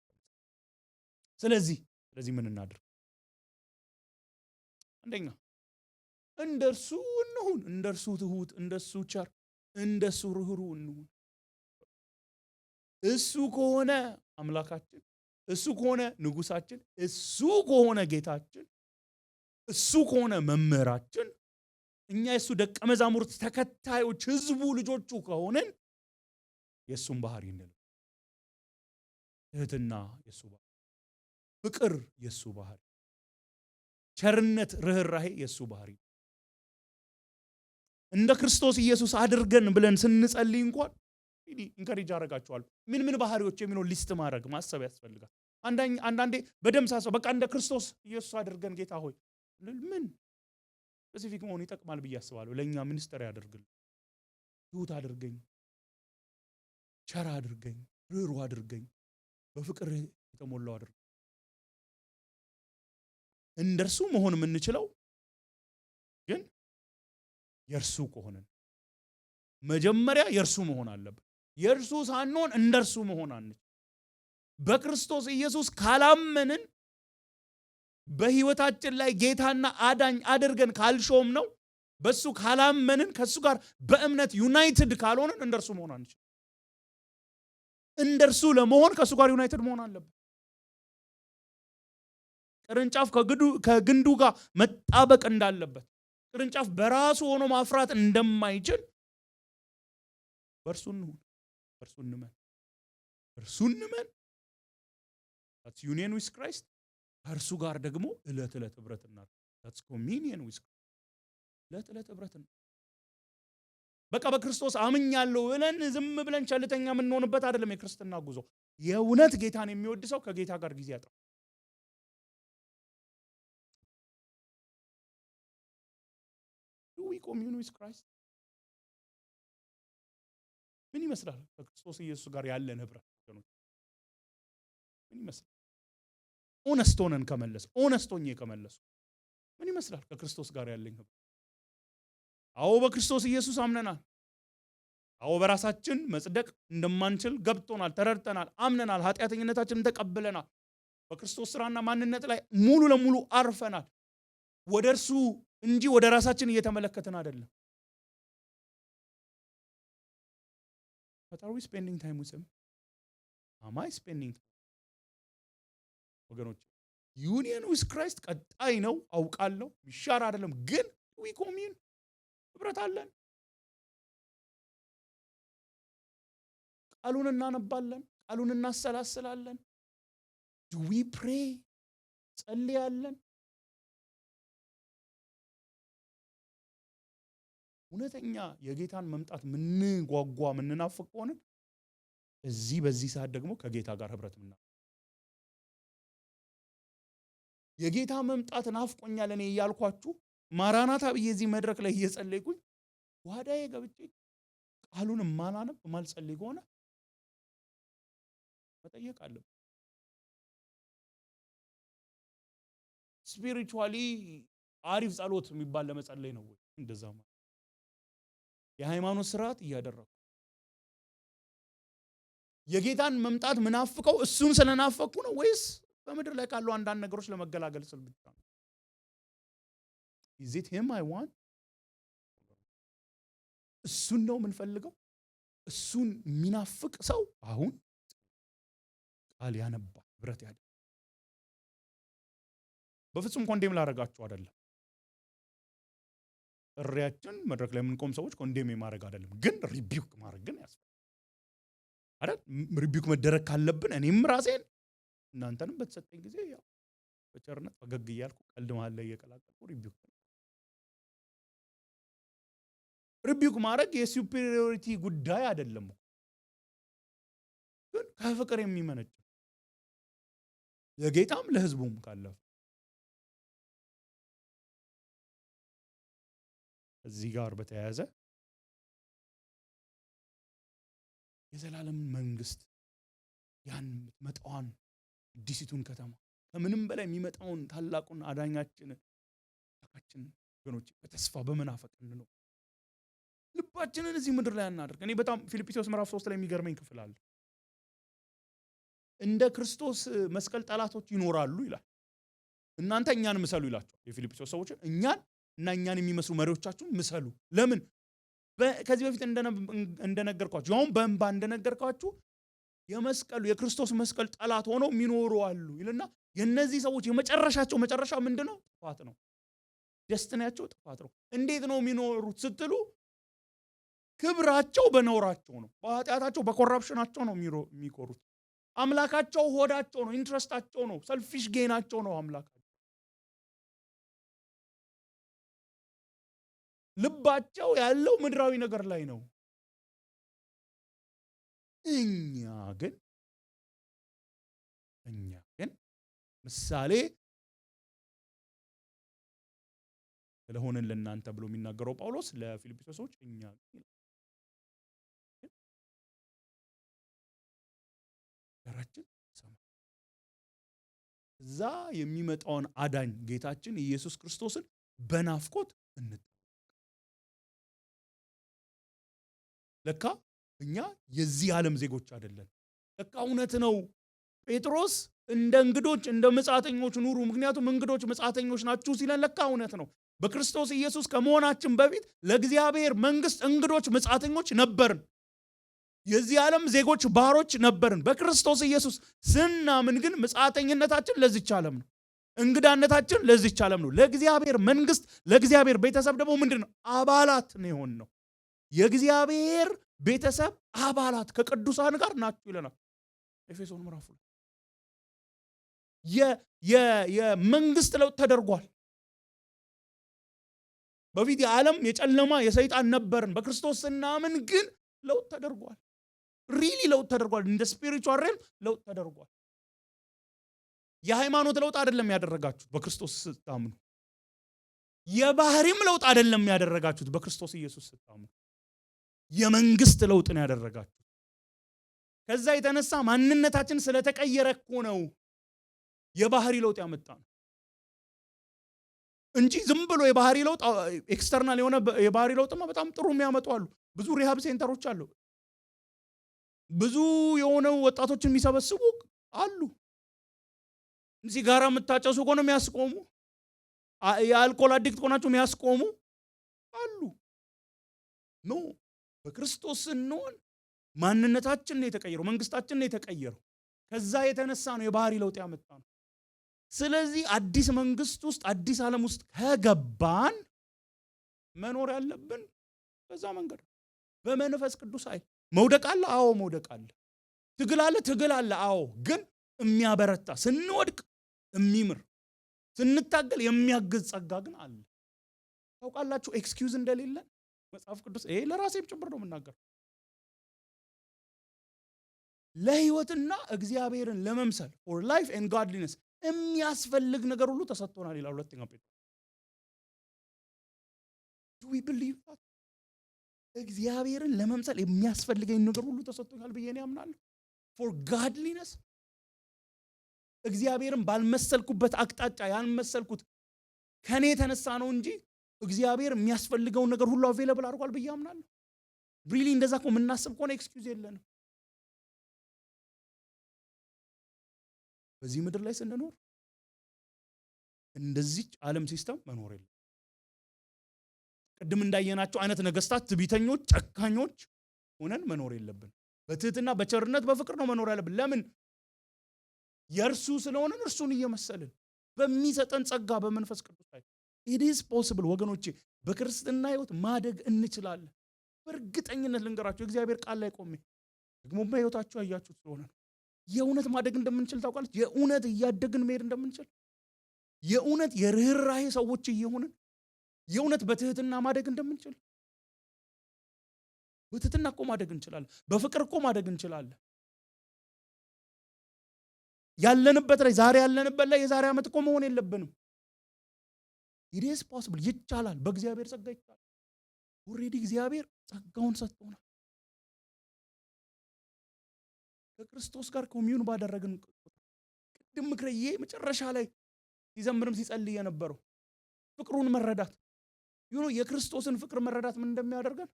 ስለዚህ ምን እናድርግ? አንደኛ እንደርሱ እንሁን፣ እንደርሱ ትሁት፣ እንደሱ ቸር፣ እንደሱ ርህሩህ እንሁን። እሱ ከሆነ አምላካችን፣ እሱ ከሆነ ንጉሳችን፣ እሱ ከሆነ ጌታችን፣ እሱ ከሆነ መምህራችን፣ እኛ የሱ ደቀ መዛሙርት ተከታዮች ህዝቡ ልጆቹ ከሆነን የሱን ባህሪ እንል። ትህትና የሱ ባህሪ፣ ፍቅር የሱ ባህሪ፣ ቸርነት ርህራሄ የሱ ባህሪ። እንደ ክርስቶስ ኢየሱስ አድርገን ብለን ስንጸልይ እንኳን ኢንከሬጅ አደርጋችኋለሁ ምን ባህሪዎች የሚለው ሊስት ማድረግ ማሰብ ያስፈልጋል። አንዳንዴ በደምሳሳው በቃ እንደ ክርስቶስ ኢየሱስ አድርገን ጌታ ሆይ ምን ስፔሲፊክ መሆኑ ይጠቅማል ብዬ አስባለሁ። ለኛ ሚኒስተር ያደርግልን፣ ትሁት አድርገኝ፣ ቸር አድርገኝ፣ ርህሩህ አድርገኝ፣ በፍቅር የተሞላው አድርገኝ። እንደርሱ መሆን የምንችለው ግን የርሱ ከሆነን መጀመሪያ የርሱ መሆን አለበት። የርሱ ሳንሆን እንደርሱ መሆን አንችል። በክርስቶስ ኢየሱስ ካላመንን በህይወታችን ላይ ጌታና አዳኝ አድርገን ካልሾም ነው በሱ ካላመንን ከሱ ጋር በእምነት ዩናይትድ ካልሆንን እንደርሱ መሆን አንችል። እንደርሱ ለመሆን ከሱ ጋር ዩናይትድ መሆን አለበት። ቅርንጫፍ ከግንዱ ጋር መጣበቅ እንዳለበት፣ ቅርንጫፍ በራሱ ሆኖ ማፍራት እንደማይችል በርሱ እንሁን፣ በርሱ እንመን፣ በርሱ እንመን። that's union with Christ። ከእርሱ ጋር ደግሞ ዕለት ዕለት ህብረት እናድርግ። that's communion with Christ። ዕለት ዕለት ህብረት እናድርግ። በቃ በክርስቶስ አምኛለሁ ብለን ዝም ብለን ቸልተኛ የምንሆንበት አይደለም የክርስትና ጉዞ። የእውነት ጌታን የሚወድ ሰው ከጌታ ጋር ጊዜ ያጠፋል። Do we commune with Christ? ምን ይመስላል ከክርስቶስ ኢየሱስ ጋር ያለን ህብረት? ምን ይመስላል? ኦነስት ሆነን ከመለስ ኦነስት ሆኜ ከመለሱ ምን ይመስላል ከክርስቶስ ጋር ያለኝ ህብረት? አዎ በክርስቶስ ኢየሱስ አምነናል። አዎ በራሳችን መጽደቅ እንደማንችል ገብቶናል፣ ተረድተናል፣ አምነናል፣ ኃጢአተኝነታችንን ተቀብለናል። በክርስቶስ ስራና ማንነት ላይ ሙሉ ለሙሉ አርፈናል። ወደ እርሱ እንጂ ወደ ራሳችን እየተመለከትን አይደለም። But are we spending time with him? Am I spending time? ወገኖች ዩኒየን ዊዝ ክራይስት ቀጣይ ነው አውቃለሁ፣ ይሻር አይደለም። ግን we commune ህብረት አለን። ቃሉን እናነባለን፣ ቃሉን እናሰላስላለን። Do we pray? ጸልያለን። እውነተኛ የጌታን መምጣት ምንጓጓ ምንናፍቅ ሆነ በዚህ ሰዓት ደግሞ ከጌታ ጋር ህብረት ምና የጌታ መምጣት ናፍቆኛል እኔ እያልኳችሁ ማራናታ ብዬ እዚህ መድረክ ላይ እየጸለይኩኝ ዋዳዬ ገብቼ ቃሉን ማላነብ ማልጸልይ ሆነ መጠየቅ አለብኝ። ስፒሪቹዋሊ አሪፍ ጸሎት የሚባል ለመጸለይ ነው ወይ? እንደዛ ማለት የሃይማኖት ስርዓት እያደረኩ የጌታን መምጣት ምናፍቀው እሱን ስለናፈቁ ነው ወይስ በምድር ላይ ካሉ አንዳንድ ነገሮች ለመገላገል ስል ብቻ ነው? Is it him I want? እሱን ነው የምንፈልገው? እሱን የሚናፍቅ ሰው አሁን ቃል ያነባል፣ ብረት ያደ በፍጹም ኮንዴም ላደርጋችሁ አይደለም። እሪያችን መድረክ ላይ የምንቆም ሰዎች ኮንዴም የማድረግ አይደለም፣ ግን ሪቢውክ ማድረግ ግን ያስፈልጋል አይደል? ሪቢውክ መደረግ ካለብን እኔም ራሴን እናንተንም በተሰጠኝ ጊዜ ያው በቸርነት ፈገግ እያልኩ ቀልድ መሃል ላይ እየቀላቀልኩ ሪቢውክ ማድረግ የሱፔሪዮሪቲ ጉዳይ አይደለም፣ ግን ከፍቅር የሚመነጭ ለጌታም ለህዝቡም ካለ እዚህ ጋር በተያያዘ የዘላለም መንግስት ያን መጣዋን አዲሲቱን ከተማ ከምንም በላይ የሚመጣውን ታላቁን አዳኛችንን ወገኖች በተስፋ በመናፈቅ ነው ልባችንን እዚህ ምድር ላይ እናድርግ። እኔ በጣም ፊልጵስዩስ ምዕራፍ 3 ላይ የሚገርመኝ ክፍል አለ። እንደ ክርስቶስ መስቀል ጠላቶች ይኖራሉ ይላል። እናንተ እኛን ምሰሉ ይላቸው የፊልጵስዩስ ሰዎች፣ እኛን የሚመስሉ መሪዎቻችሁን ምሰሉ። ለምን? ከዚህ በፊት እንደነገርኳችሁ ያውም በእንባ እንደነገርኳችሁ የክርስቶስ መስቀል ጠላት ሆነው የሚኖሩ አሉ ይልና የነዚህ ሰዎች የመጨረሻቸው መጨረሻ ምንድነው? ጥፋት ነው። ደስቲናቸው ጥፋት ነው። እንዴት ነው የሚኖሩት ስትሉ ክብራቸው በነውራቸው ነው፣ በኃጢአታቸው በኮራፕሽናቸው ነው የሚኮሩት። አምላካቸው ሆዳቸው ነው፣ ኢንትረስታቸው ነው፣ ሰልፊሽ ጌናቸው ነው አምላካቸው። ልባቸው ያለው ምድራዊ ነገር ላይ ነው። እኛ ግን ምሳሌ ስለሆነን ለእናንተ ብሎ የሚናገረው ጳውሎስ ለፊልጵስዩስ ሰዎች እኛ ራችን ሰማ እዛ የሚመጣውን አዳኝ ጌታችን ኢየሱስ ክርስቶስን በናፍቆት ለካ እኛ የዚህ ዓለም ዜጎች አይደለን። ለካ እውነት ነው ጴጥሮስ እንደ እንግዶች እንደ መጻተኞች ኑሩ፣ ምክንያቱም እንግዶች መጻተኞች ናችሁ ሲለን ለካ እውነት ነው። በክርስቶስ ኢየሱስ ከመሆናችን በፊት ለእግዚአብሔር መንግስት እንግዶች መጻተኞች ነበርን። የዚህ ዓለም ዜጎች ባሮች ነበርን። በክርስቶስ ኢየሱስ ስናምን ግን መጻተኝነታችን ለዚች ዓለም ነው፣ እንግዳነታችን ለዚች ዓለም ነው። ለእግዚአብሔር መንግስት ለእግዚአብሔር ቤተሰብ ደግሞ ምንድነው? አባላት ነው የሆነው። የእግዚአብሔር ቤተሰብ አባላት ከቅዱሳን ጋር ናችሁ ይለናል ኤፌሶን ምዕራፍ 2። የመንግስት ለውጥ ተደርጓል። በፊት የዓለም የጨለማ የሰይጣን ነበርን። በክርስቶስ ስናምን ግን ለውጥ ተደርጓል። ሪሊ ለውጥ ተደርጓል። እንደ ስፒሪቹዋል ሬልም ለውጥ ተደርጓል። የሃይማኖት ለውጥ አይደለም ያደረጋችሁት በክርስቶስ ስታምኑ። የባህሪም ለውጥ አይደለም ያደረጋችሁት በክርስቶስ ኢየሱስ ስታምኑ። የመንግስት ለውጥ ነው ያደረጋችሁት። ከዛ የተነሳ ማንነታችን ስለተቀየረ እኮ ነው የባህሪ ለውጥ ያመጣ ነው እንጂ ዝም ብሎ የባህሪ ለውጥ ኤክስተርናል የሆነ የባህሪ ለውጥማ በጣም ጥሩ የሚያመጡ አሉ። ብዙ ሪሃብ ሴንተሮች አሉ። ብዙ የሆነ ወጣቶችን የሚሰበስቡ አሉ። ሲጋራ የምታጨሱ ከሆነ የሚያስቆሙ፣ የአልኮል አዲክት ከሆናችሁ የሚያስቆሙ አሉ። ኖ በክርስቶስ ስንሆን ማንነታችን ነው የተቀየረው፣ መንግስታችን ነው የተቀየረው። ከዛ የተነሳ ነው የባህሪ ለውጥ ያመጣ ነው። ስለዚህ አዲስ መንግስት ውስጥ አዲስ ዓለም ውስጥ ከገባን መኖር ያለብን በዛ መንገድ በመንፈስ ቅዱስ ኃይል። መውደቅ አለ፣ አዎ መውደቅ አለ። ትግል አለ፣ ትግል አለ፣ አዎ። ግን የሚያበረታ ስንወድቅ የሚምር ስንታገል የሚያግዝ ጸጋ ግን አለ። ታውቃላችሁ ኤክስኪውዝ እንደሌለን መጽሐፍ ቅዱስ ይሄ ለራሴም ጭምር ነው የምናገር። ለህይወትና እግዚአብሔርን ለመምሰል for life and godliness የሚያስፈልግ ነገር ሁሉ ተሰጥቶናል ይላል ሁለተኛ ጴጥሮስ። do we believe that? እግዚአብሔርን ለመምሰል የሚያስፈልገኝ ነገር ሁሉ ተሰጥቶኛል ብዬ ነው ያምናለሁ። for godliness እግዚአብሔርን ባልመሰልኩበት አቅጣጫ ያልመሰልኩት ከኔ የተነሳ ነው እንጂ እግዚአብሔር የሚያስፈልገውን ነገር ሁሉ አቬለብል አድርጓል ብዬ አምናለሁ። ሪሊ እንደዛ እኮ የምናስብ ከሆነ ኤክስኪውዝ የለንም። በዚህ ምድር ላይ ስንኖር እንደዚህ ዓለም ሲስተም መኖር የለም። ቅድም እንዳየናቸው አይነት ነገስታት ትዕቢተኞች፣ ጨካኞች ሆነን መኖር የለብን። በትህትና በቸርነት በፍቅር ነው መኖር ያለብን። ለምን? የእርሱ ስለሆነን እርሱን እየመሰልን በሚሰጠን ጸጋ በመንፈስ ቅዱስ ላይ it is possible ወገኖቼ። በክርስትና ህይወት ማደግ እንችላለን። በእርግጠኝነት ልንገራችሁ እግዚአብሔር ቃል ላይ ቆሜ ደግሞ በህይወታችሁ ያያችሁት ስለሆነ ነው። የእውነት ማደግ እንደምንችል ታውቃለች። የእውነት እያደግን መሄድ እንደምንችል፣ የእውነት የርህራሄ ሰዎች እየሆንን የእውነት በትህትና ማደግ እንደምንችል። በትህትና እኮ ማደግ እንችላለን። በፍቅር እኮ ማደግ እንችላለን። ያለንበት ላይ ዛሬ ያለንበት ላይ የዛሬ ዓመት እኮ መሆን የለብንም። it is possible ይቻላል። በእግዚአብሔር ጸጋ ይቻላል። ኦሬዲ እግዚአብሔር ጸጋውን ሰጥቶናል። ከክርስቶስ ጋር ኮሚዩን ባደረግን ቅድም ምክረዬ መጨረሻ ላይ ሲዘምርም ሲጸልይ የነበረው ፍቅሩን መረዳት የክርስቶስን ፍቅር መረዳት ምን እንደሚያደርገን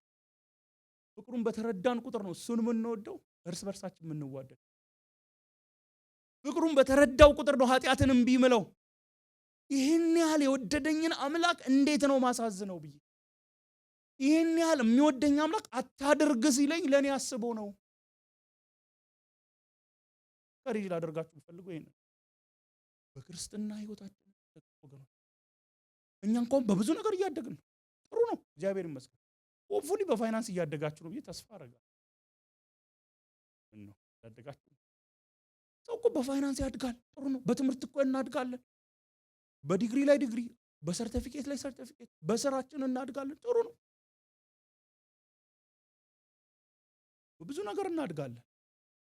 ፍቅሩን በተረዳን ቁጥር ነው እሱን የምንወደው፣ እርስ በርሳችን የምንዋደድ። ፍቅሩን በተረዳው ቁጥር ነው ኃጢአትን እምቢ ምለው። ይህን ያህል የወደደኝን አምላክ እንዴት ነው ማሳዝነው ብዬ፣ ይህን ያህል የሚወደኝ አምላክ አታድርግ ሲለኝ ለእኔ አስበው ነው። ከሪጅ ላደርጋችሁ ፈልገው ይሄን በክርስትና ህይወታችን ወገኖች፣ እኛ እንኳን በብዙ ነገር እያደግን ነው። ጥሩ ነው፣ እግዚአብሔር ይመስገን። ሆፕፉሊ በፋይናንስ እያደጋችሁ ነው ብዬ ተስፋ አደርጋለሁ። ነው ያደጋችሁ። ሰው እኮ በፋይናንስ ያድጋል፣ ጥሩ ነው። በትምህርት እኮ እናድጋለን። በዲግሪ ላይ ዲግሪ፣ በሰርቲፊኬት ላይ ሰርቲፊኬት፣ በስራችን እናድጋለን፣ ጥሩ ነው። በብዙ ነገር እናድጋለን።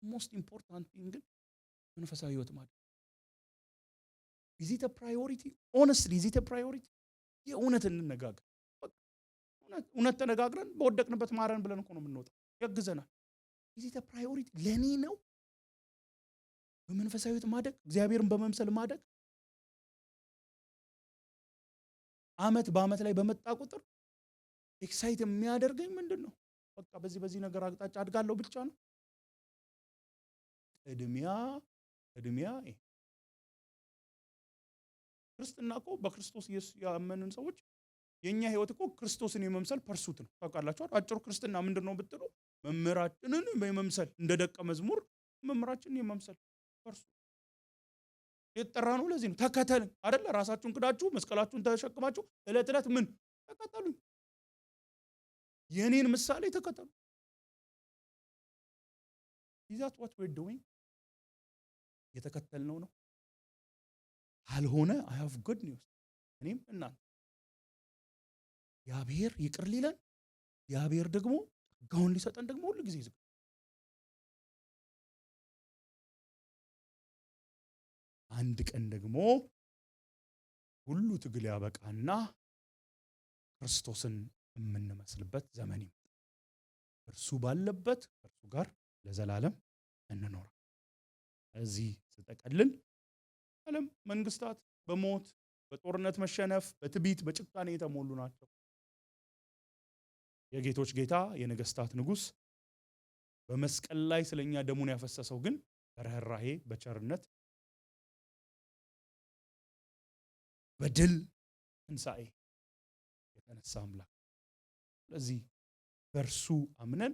ሞስት ኢምፖርታንት ቲንግ ግን መንፈሳዊ ህይወት ማለት is it a priority? honestly is it a priority? የእውነት እንነጋገር። እውነት ተነጋግረን በወደቅንበት ማረን ብለን እኮ ነው የምንወጣው። ያግዘናል። is it a priority? ለኔ ነው በመንፈሳዊ ህይወት ማደግ፣ እግዚአብሔርን በመምሰል ማደግ። አመት በአመት ላይ በመጣ ቁጥር ኤክሳይት የሚያደርገኝ ምንድነው? በቃ በዚህ ነገር አቅጣጫ አድጋለሁ ብቻ ነው። እድሜያ ክርስትና እኮ በክርስቶስ ኢየሱስ ያመንን ሰዎች የኛ ህይወት እኮ ክርስቶስን የመምሰል ፐርሱት ነው። ታውቃላችሁ አጭሩ ክርስትና ምንድነው ብትሉ መምህራችንን የመምሰል እንደ ደቀ መዝሙር መምህራችንን የመምሰል ፐርሱት የተጠራ ነው። ለዚህ ነው ተከተልን አይደል? ራሳችሁን ክዳችሁ መስቀላችሁን ተሸክማችሁ እለት እለት ምን ተከተሉኝ፣ የኔን ምሳሌ ተከተሉ። is that what we're doing? የተከተልነው ነው። አልሆነ I have good news። እኔም እናንተ እግዚአብሔር ይቅር ሊለን እግዚአብሔር ደግሞ ጸጋውን ሊሰጠን ደግሞ ሁሉ ጊዜ ዝግጁ። አንድ ቀን ደግሞ ሁሉ ትግል ያበቃና ክርስቶስን የምንመስልበት ዘመን ይመጣል። እርሱ ባለበት ከእርሱ ጋር ለዘላለም እንኖራለን። እዚህ ስጠቀልል ዓለም መንግስታት በሞት በጦርነት መሸነፍ በትዕቢት በጭካኔ የተሞሉ ናቸው። የጌቶች ጌታ የነገስታት ንጉስ በመስቀል ላይ ስለኛ ደሙን ያፈሰሰው ግን በርህራሄ በቸርነት በድል ትንሣኤ የተነሳ አምላክ። ስለዚህ በእርሱ አምነን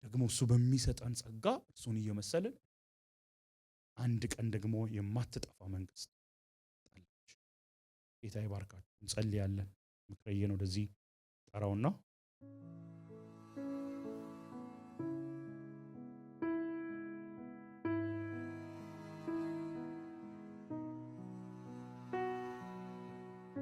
ደግሞ እሱ በሚሰጠን ጸጋ እርሱን እየመሰልን አንድ ቀን ደግሞ የማትጠፋ መንግስት ጣለች። ጌታ ይባርካችሁ። እንጸልያለን። ምክረየን ወደዚህ ጠራውና